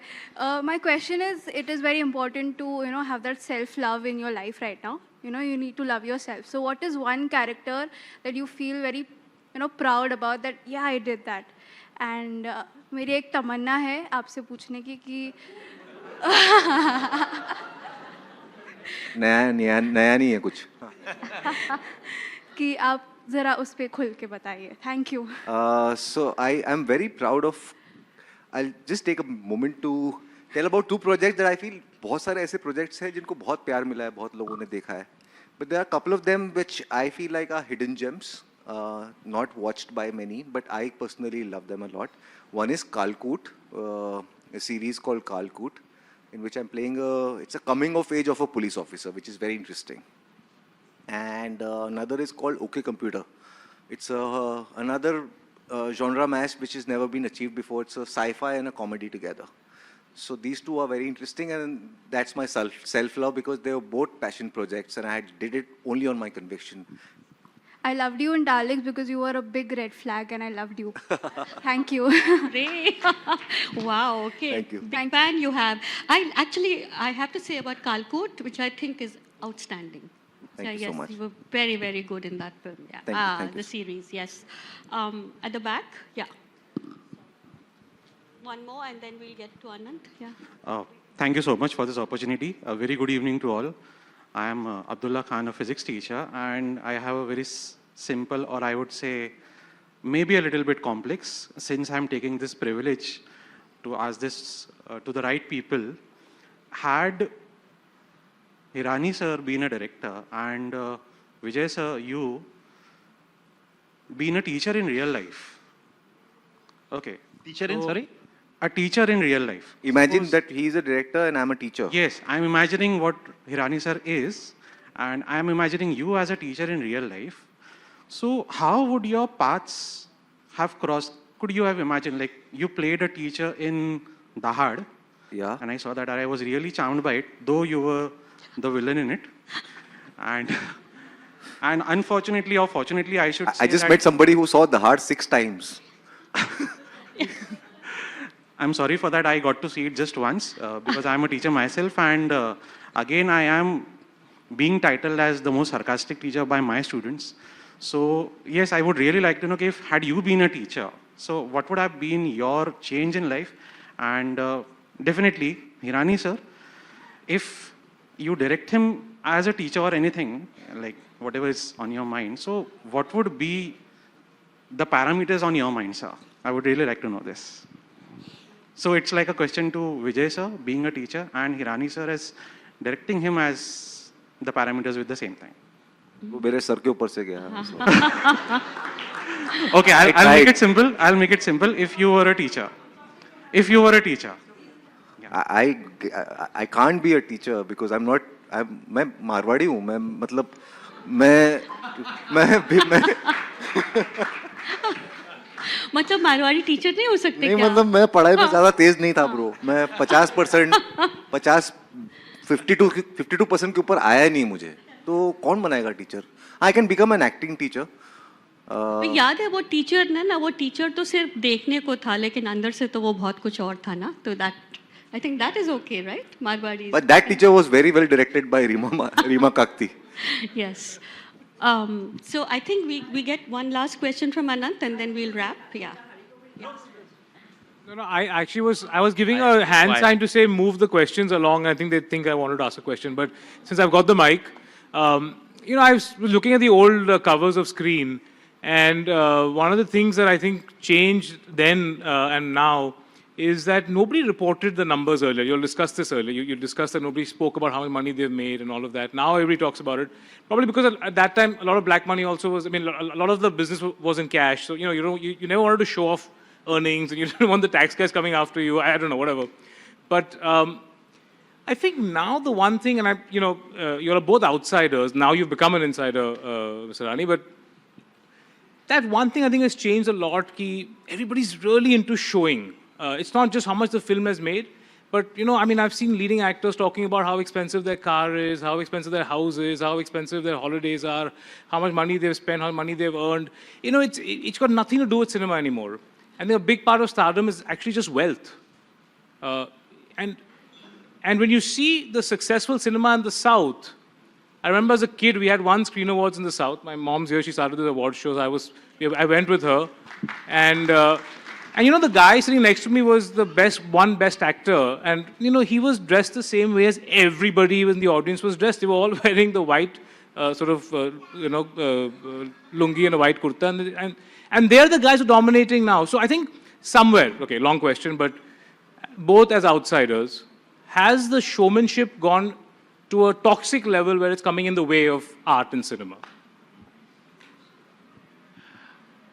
[SPEAKER 16] My question is, it is very important to, have that self-love in your life right now. You need to love yourself. So what is one character that you feel very, proud about that, yeah, I did that? And मेरी एक तमन्ना है आपसे पूछने की कि
[SPEAKER 11] नया नहीं है कुछ.
[SPEAKER 16] कि आप ज़रा उस पे खुल के बताइए. Thank you.
[SPEAKER 11] So I am very proud of. I'll just take a moment to tell about two projects that I feel बहुत सारे ऐसे projects हैं जिनको बहुत प्यार मिला है, बहुत लोगों ने देखा है. But there are a couple of them which I feel like are hidden gems, not watched by many, but I personally love them a lot. One is Kalkoot, a series called Kalkoot, in which I'm playing it's a coming of age of a police officer, which is very interesting. And another is called OK Computer. It's another genre mash which has never been achieved before. It's a sci-fi and a comedy together. So these two are very interesting, and that's my self-love because they were both passion projects, and I did it only on my conviction.
[SPEAKER 16] I loved you in Daleks because you were a big red flag and I loved you. Thank you.
[SPEAKER 9] Great. Wow, okay.
[SPEAKER 11] Thank you.
[SPEAKER 9] Big fan you have. I have to say about Kalkoot, which I think is outstanding.
[SPEAKER 11] Thank you so
[SPEAKER 9] yes,
[SPEAKER 11] much.
[SPEAKER 9] You were very, very good in that film. Yeah.
[SPEAKER 11] Thank you.
[SPEAKER 9] The series, yes. At the back, yeah. One more and then we'll get to Anant. Yeah.
[SPEAKER 17] Thank you so much for this opportunity. A very good evening to all. I am Abdullah Khan, a physics teacher, and I have a very simple, or I would say, maybe a little bit complex, since I'm taking this privilege to ask this to the right people. Had Hirani sir been a director and Vijay sir, you been a teacher in real life? Okay.
[SPEAKER 10] Teacher in, sorry?
[SPEAKER 17] A teacher in real life.
[SPEAKER 11] Imagine that he is a director and I'm a teacher.
[SPEAKER 17] Yes, I'm imagining what Hirani sir is, and I'm imagining you as a teacher in real life. So how would your paths have crossed? Could you have imagined, like, you played a teacher in Dahad,
[SPEAKER 11] Yeah.
[SPEAKER 17] and I saw that, and I was really charmed by it, though you were the villain in it. And unfortunately, or fortunately, I should say
[SPEAKER 11] I just
[SPEAKER 17] that
[SPEAKER 11] met somebody who saw The Heart 6 times.
[SPEAKER 17] I'm sorry for that. I got to see it just once because I'm a teacher myself, and again, I am being titled as the most sarcastic teacher by my students. So yes, I would really like to know if had you been a teacher, so what would have been your change in life? And definitely, Hirani sir, if you direct him as a teacher or anything, like whatever is on your mind, so what would be the parameters on your mind, sir? I would really like to know this. So it's like a question to Vijay sir, being a teacher, and Hirani sir as directing him as the parameters with the same time.
[SPEAKER 11] वो मेरे sir के ऊपर से गया.
[SPEAKER 17] Okay, I'll make it simple. I'll make it simple. If you were a teacher.
[SPEAKER 11] I can't be a teacher because I'm not. मैं मारवाड़ी हूँ. मैं मतलब मैं
[SPEAKER 9] मतलब मारवाड़ी टीचर नहीं हो सकते
[SPEAKER 11] नहीं,
[SPEAKER 9] क्या?
[SPEAKER 11] मतलब मैं पढ़ाई में ज़्यादा तेज नहीं था ब्रो. मैं 52% के ऊपर आया नहीं मुझे. तो कौन बनाएगा teacher? I can become an acting teacher.
[SPEAKER 9] याद है वो टीचर ना वो टीचर तो सिर्फ देखने को था लेकिन अंदर से तो वो बहुत कुछ और था ना. तो that I think that is okay, right? Marwadi.
[SPEAKER 11] But that teacher was very well directed by Rima Kakti.
[SPEAKER 9] Yes. So I think we get one last question from Anant and then we'll wrap. Yeah.
[SPEAKER 3] No, I was giving a hand sign to say move the questions along. I think they think I wanted to ask a question, but since I've got the mic, I was looking at the old covers of Screen, and one of the things that I think changed then and now is that nobody reported the numbers earlier. You'll discuss this earlier. You discussed that nobody spoke about how much money they've made and all of that. Now everybody talks about it. Probably because at that time, a lot of black money also was, a lot of the business was in cash. So, you never wanted to show off earnings and you didn't want the tax guys coming after you. I don't know, whatever. But I I think now the one thing, and you're both outsiders. Now you've become an insider, Mr. Hirani, but that one thing I think has changed a lot. Ki everybody's really into showing. It's not just how much the film has made, but I've seen leading actors talking about how expensive their car is, how expensive their house is, how expensive their holidays are, how much money they've spent, how much money they've earned. It's got nothing to do with cinema anymore. And a big part of stardom is actually just wealth. And when you see the successful cinema in the South, I remember as a kid, we had one Screen Awards in the South. My mom's here, she started the award shows. I went with her. And the guy sitting next to me was the best actor. And, he was dressed the same way as everybody in the audience was dressed. They were all wearing the white, lungi and a white kurta. And they're the guys who are dominating now. So I think somewhere, okay, long question, but both as outsiders, has the showmanship gone to a toxic level where it's coming in the way of art and cinema?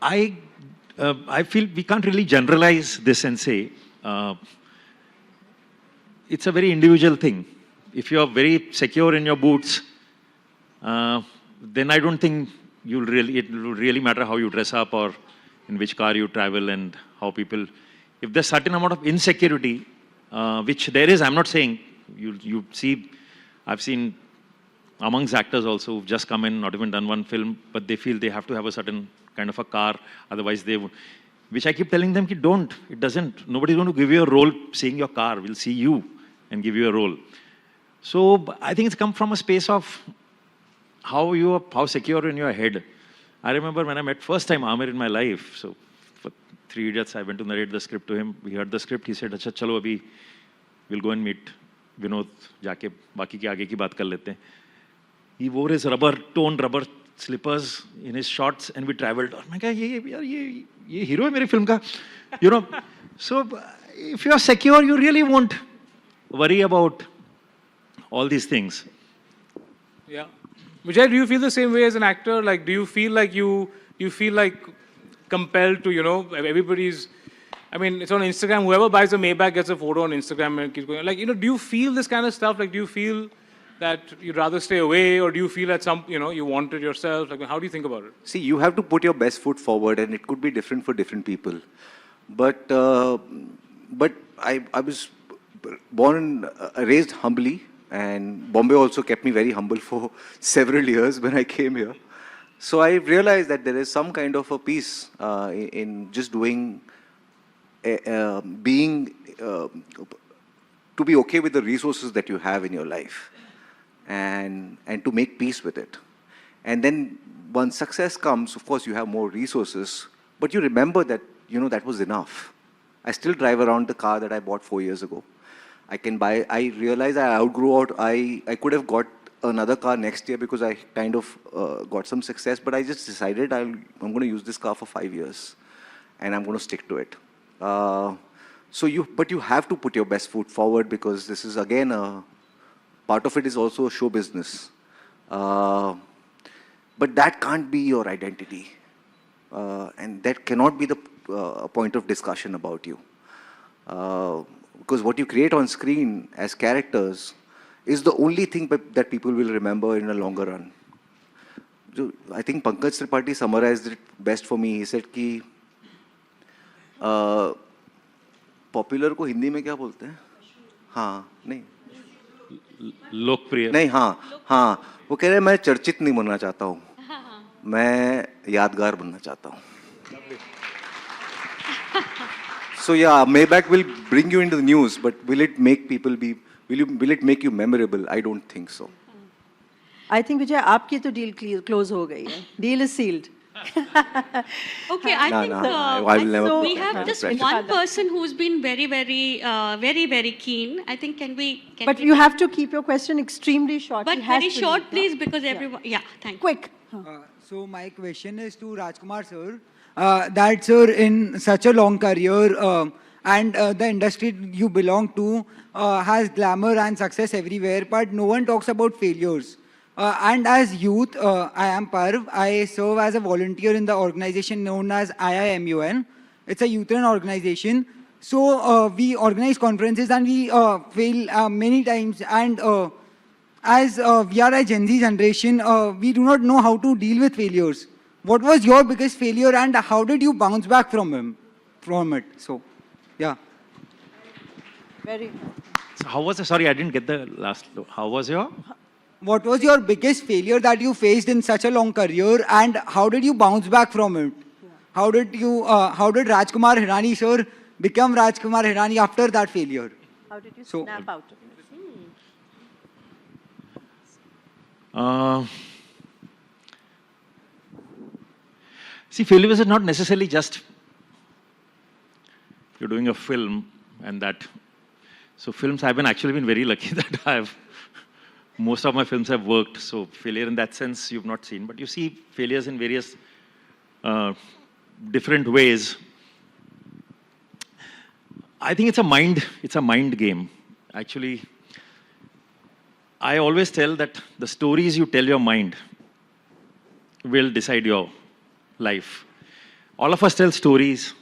[SPEAKER 10] I feel we can't really generalize this and say it's a very individual thing. If you are very secure in your boots, then I don't think it will really matter how you dress up or in which car you travel and how people. If there's certain amount of insecurity, which there is, I'm not saying you see. I've seen amongst actors also who've just come in, not even done one film, but they feel they have to have a certain kind of a car, otherwise they would. Which I keep telling them, don't. It doesn't. Nobody's going to give you a role seeing your car. We'll see you and give you a role. So I think it's come from a space of how secure in your head. I remember when I met first time Amir in my life. So for 3 Idiots, I went to narrate the script to him. We heard the script. He said, "Acha, chalo abhi, we'll go and meet Vinod, जाके बाकी के आगे की बात कर लेते हैं." He wore his toned rubber slippers in his shorts, and we traveled. और मैं कहा ये hero है मेरी film का, So if you are secure, you really won't worry about all these things.
[SPEAKER 3] Yeah, Vijay, do you feel the same way as an actor? Like, do you feel like you feel like compelled to, everybody's. I mean, it's on Instagram. Whoever buys a Maybach gets a photo on Instagram and keeps going. Like, do you feel this kind of stuff? Like, do you feel that you'd rather stay away, or do you feel that you want it yourself? Like, how do you think about it?
[SPEAKER 11] See, you have to put your best foot forward, and it could be different for different people. But I was born and raised humbly, and Bombay also kept me very humble for several years when I came here. So I realized that there is some kind of a peace in just doing. To be okay with the resources that you have in your life and to make peace with it. And then once success comes, of course you have more resources, but you remember that, that was enough. I still drive around the car that I bought 4 years ago. I realized I I could have got another car next year because I kind of got some success, but I just decided I'm going to use this car for 5 years and I'm going to stick to it. But you have to put your best foot forward, because this is again part of it is also show business. But that can't be your identity, and that cannot be the point of discussion about you. Because what you create on screen as characters is the only thing that people will remember in a longer run. So I think Pankaj Tripathi summarized it best for me. He said कि popular को हिंदी में क्या बोलते हैं? हाँ, नहीं
[SPEAKER 10] लोकप्रिय
[SPEAKER 11] नहीं, हाँ वो कह रहे हैं मैं चर्चित नहीं बनना चाहता हूँ, मैं यादगार बनना चाहता हूँ. So yeah, Maybach will bring you into the news, but will it make you memorable? I don't think so.
[SPEAKER 1] I think Vijay, आपकी तो deal close हो गई है. Deal is sealed.
[SPEAKER 9] Okay, I think we have just one person who's been very keen. I think can we?
[SPEAKER 1] But you have to keep your question extremely short.
[SPEAKER 9] But very short, please, because everyone. Yeah, thank you.
[SPEAKER 1] Quick.
[SPEAKER 18] So my question is to Rajkumar sir. That sir, in such a long career and the industry you belong to has glamour and success everywhere, but no one talks about failures. And as youth, I am Parv. I serve as a volunteer in the organization known as IIMUN. It's a youth organization. So we organize conferences and we fail many times. And as we are a Gen Z generation, we do not know how to deal with failures. What was your biggest failure and how did you bounce back from it? So, yeah.
[SPEAKER 1] Very.
[SPEAKER 10] So how was it? Sorry, I didn't get the last. How was your?
[SPEAKER 18] What was your biggest failure that you faced in such a long career and how did you bounce back from it? How did Raj Kumar Hirani sir become Raj Kumar Hirani after that failure?
[SPEAKER 1] How did you snap out of it?
[SPEAKER 10] See, failures is not necessarily just you're doing a film and that. So films, I've actually been very lucky that most of my films have worked. So failure in that sense, you've not seen. But you see failures in various different ways. I think it's a mind game. Actually, I always tell that the stories you tell your mind will decide your life. All of us tell stories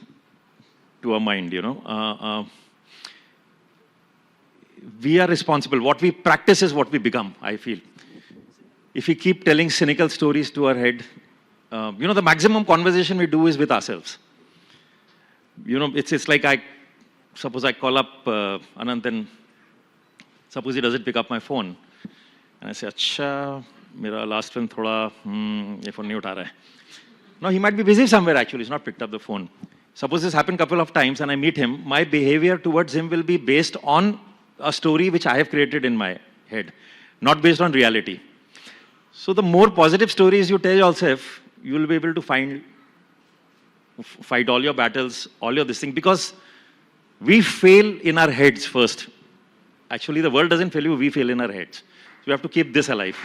[SPEAKER 10] to our mind, you know. We are responsible. What we practice is what we become, I feel. If we keep telling cynical stories to our head, you know, the maximum conversation we do is with ourselves. You know, it's like suppose I call up Anant and suppose he doesn't pick up my phone. And I say, Acha, mera last film thoda, ye phone nahi utha raha hai. No, he might be busy somewhere actually, he's not picked up the phone. Suppose this happened a couple of times and I meet him, my behavior towards him will be based on a story which I have created in my head, not based on reality. So the more positive stories you tell yourself, you will be able to fight all your battles, all your this thing, because we fail in our heads first. Actually, the world doesn't fail you, we fail in our heads. So we have to keep this alive.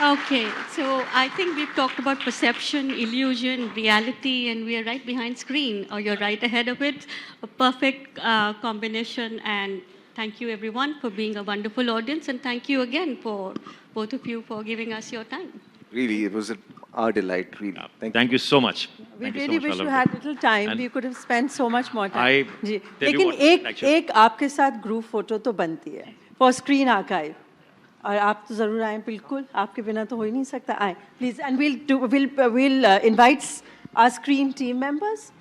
[SPEAKER 9] Okay, so I think we've talked about perception, illusion, reality, and we are right behind screen, or you're right ahead of it. A perfect combination, and thank you everyone for being a wonderful audience, and thank you again for both of you for giving us your time.
[SPEAKER 11] Really, it was our delight, really.
[SPEAKER 10] Thank you so much.
[SPEAKER 1] We really wish you had little time. We could have spent so much more time.
[SPEAKER 10] लेकिन
[SPEAKER 1] एक आपके साथ group photo तो बनती है for screen archive. और आप तो जरूर आएं बिल्कुल आपके बिना तो हो ही नहीं सकता आएं please and we'll invite our screen team members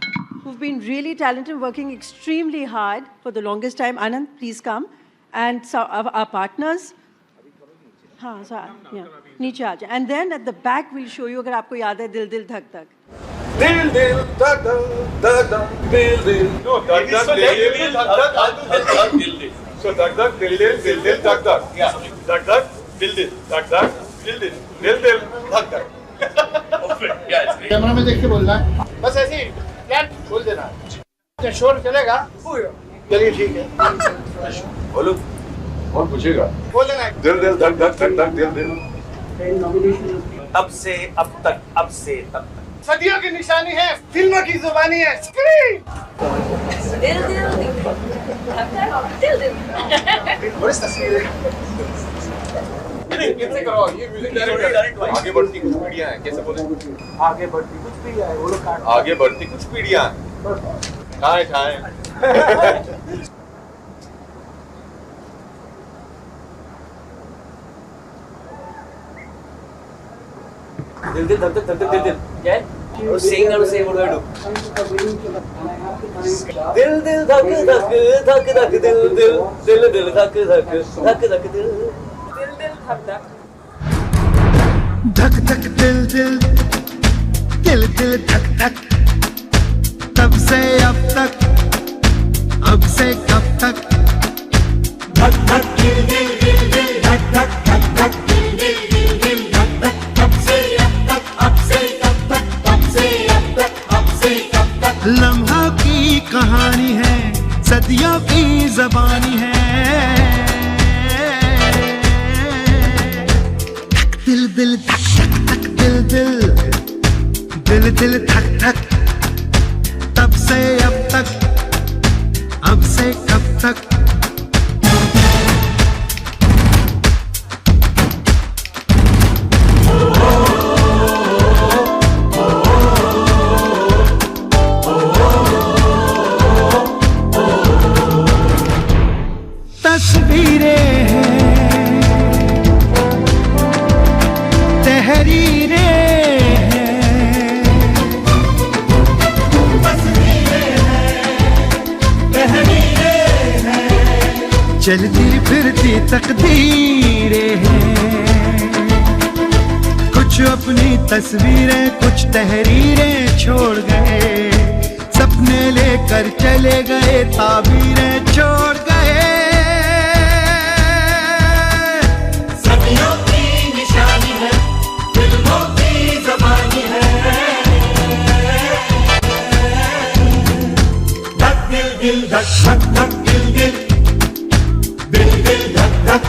[SPEAKER 1] who've been really talented working extremely hard for the longest time. Anant, please come, and so our partners. हाँ yeah नीचे आ जाए and then at the back we'll show you अगर आपको याद है दिल दिल धक धक
[SPEAKER 19] दिल दिल धक धक धक धक दिल दिल धक धक दिल दिल धक धक दिल दिल so धक धक दिल दिल धक धक धक धक दिल दिल धक धक दिल दिल धक धक
[SPEAKER 20] कैमरा में देख के बोलना है बस ऐसे ही फ्लैट बोल देना है शोर चलेगा चलिए ठीक है
[SPEAKER 19] बोलो और पूछेगा
[SPEAKER 20] बोल देना है
[SPEAKER 19] दिल दिल धक धक धक धक दिल दिल
[SPEAKER 20] अब से अब तक अब से तब तक सदियों की निशानी है फिल्मों की जुबानी है स्क्रीन दिल दिल दिल दिल बड़ी तस्वीर है कैसे करो ये म्यूजिक डायरेक्टर आगे बढ़ती कुछ पीढ़ियां हैं कैसे बोले आगे बढ़ती कुछ पीढ़ियां हैं वो लोग आगे बढ़ती कुछ पीढ़ियां खाए खाए
[SPEAKER 21] दिल दिल धक धक धक दिल दिल क्या है I was saying that same what do I do दिल दिल धक धक धक धक दिल दिल दिल दिल धक धक धक धक दिल दिल दिल धक धक
[SPEAKER 22] धक धक दिल दिल दिल दिल धक धक तब से अब से कब तक धक धक दिल दिल दिल दिल धक धक धक धक दिल दिल दिल दिल धक धक तब से अब से कब तक तब से अब से कब तक लम्हा की कहानी है सदियों की ज़बानी है दिल दिल धक धक धक दिल दिल दिल दिल धक धक तब से अब से कब तक तहरीरें हैं, तस्वीरें हैं, तहरीरें हैं, चलती फिरती तकदीरें हैं, कुछ अपनी तस्वीरें कुछ तहरीरें छोड़ गए, सपने लेकर चले गए, ताबीरें छोड़ गए, सदियों की निशानी है, फिल्मों की ज़बानी है, धक दिल दिल धक धक धक दिल दिल दिल दिल धक धक,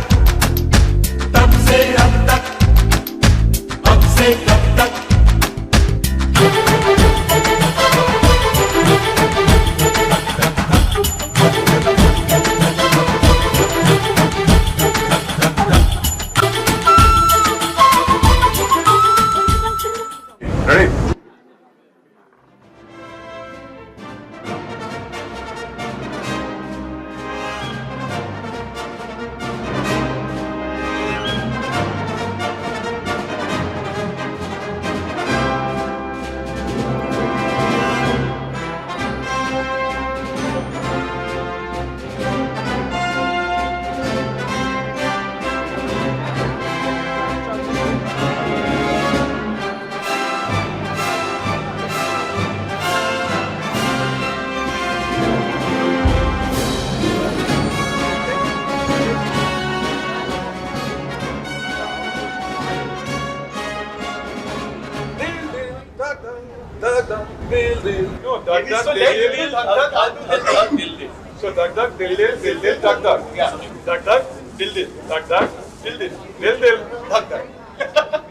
[SPEAKER 22] तब से अब तक, अब से कब तक,
[SPEAKER 19] Ready? No, duck, duck, dill, dill. So duck, duck, dill, dill, duck, duck. Yeah. Duck, duck, dill, duck, duck, dill, duck, duck.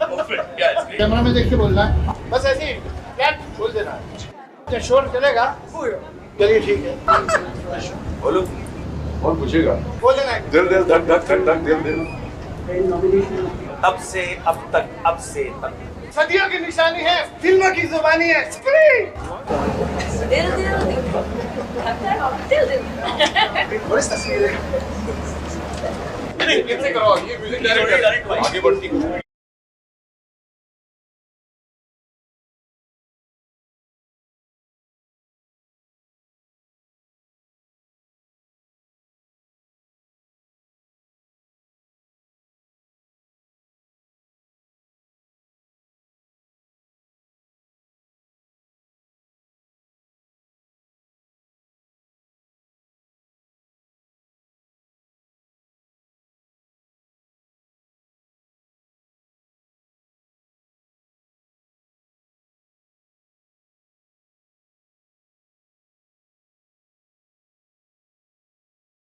[SPEAKER 19] Perfect. Yeah, it's great.
[SPEAKER 2] Camera में देख के बोलना है, बस ऐसे ही कैट बोल देना है, शोर चलेगा, चलिए ठीक है,
[SPEAKER 19] बोलो और पूछेगा,
[SPEAKER 2] बोल देना है,
[SPEAKER 19] दिल दिल धक धक धक धक दिल दिल,
[SPEAKER 21] अब से अब तक, अब से तक,
[SPEAKER 2] सदियों की निशानी है, फिल्मों की जुबानी है, स्क्रीन,
[SPEAKER 21] दिल दिल दिल दिल,
[SPEAKER 2] और इस तस्वीर है, इनसे करो, ये म्यूजिक डायरेक्टर आगे बढ़ती है।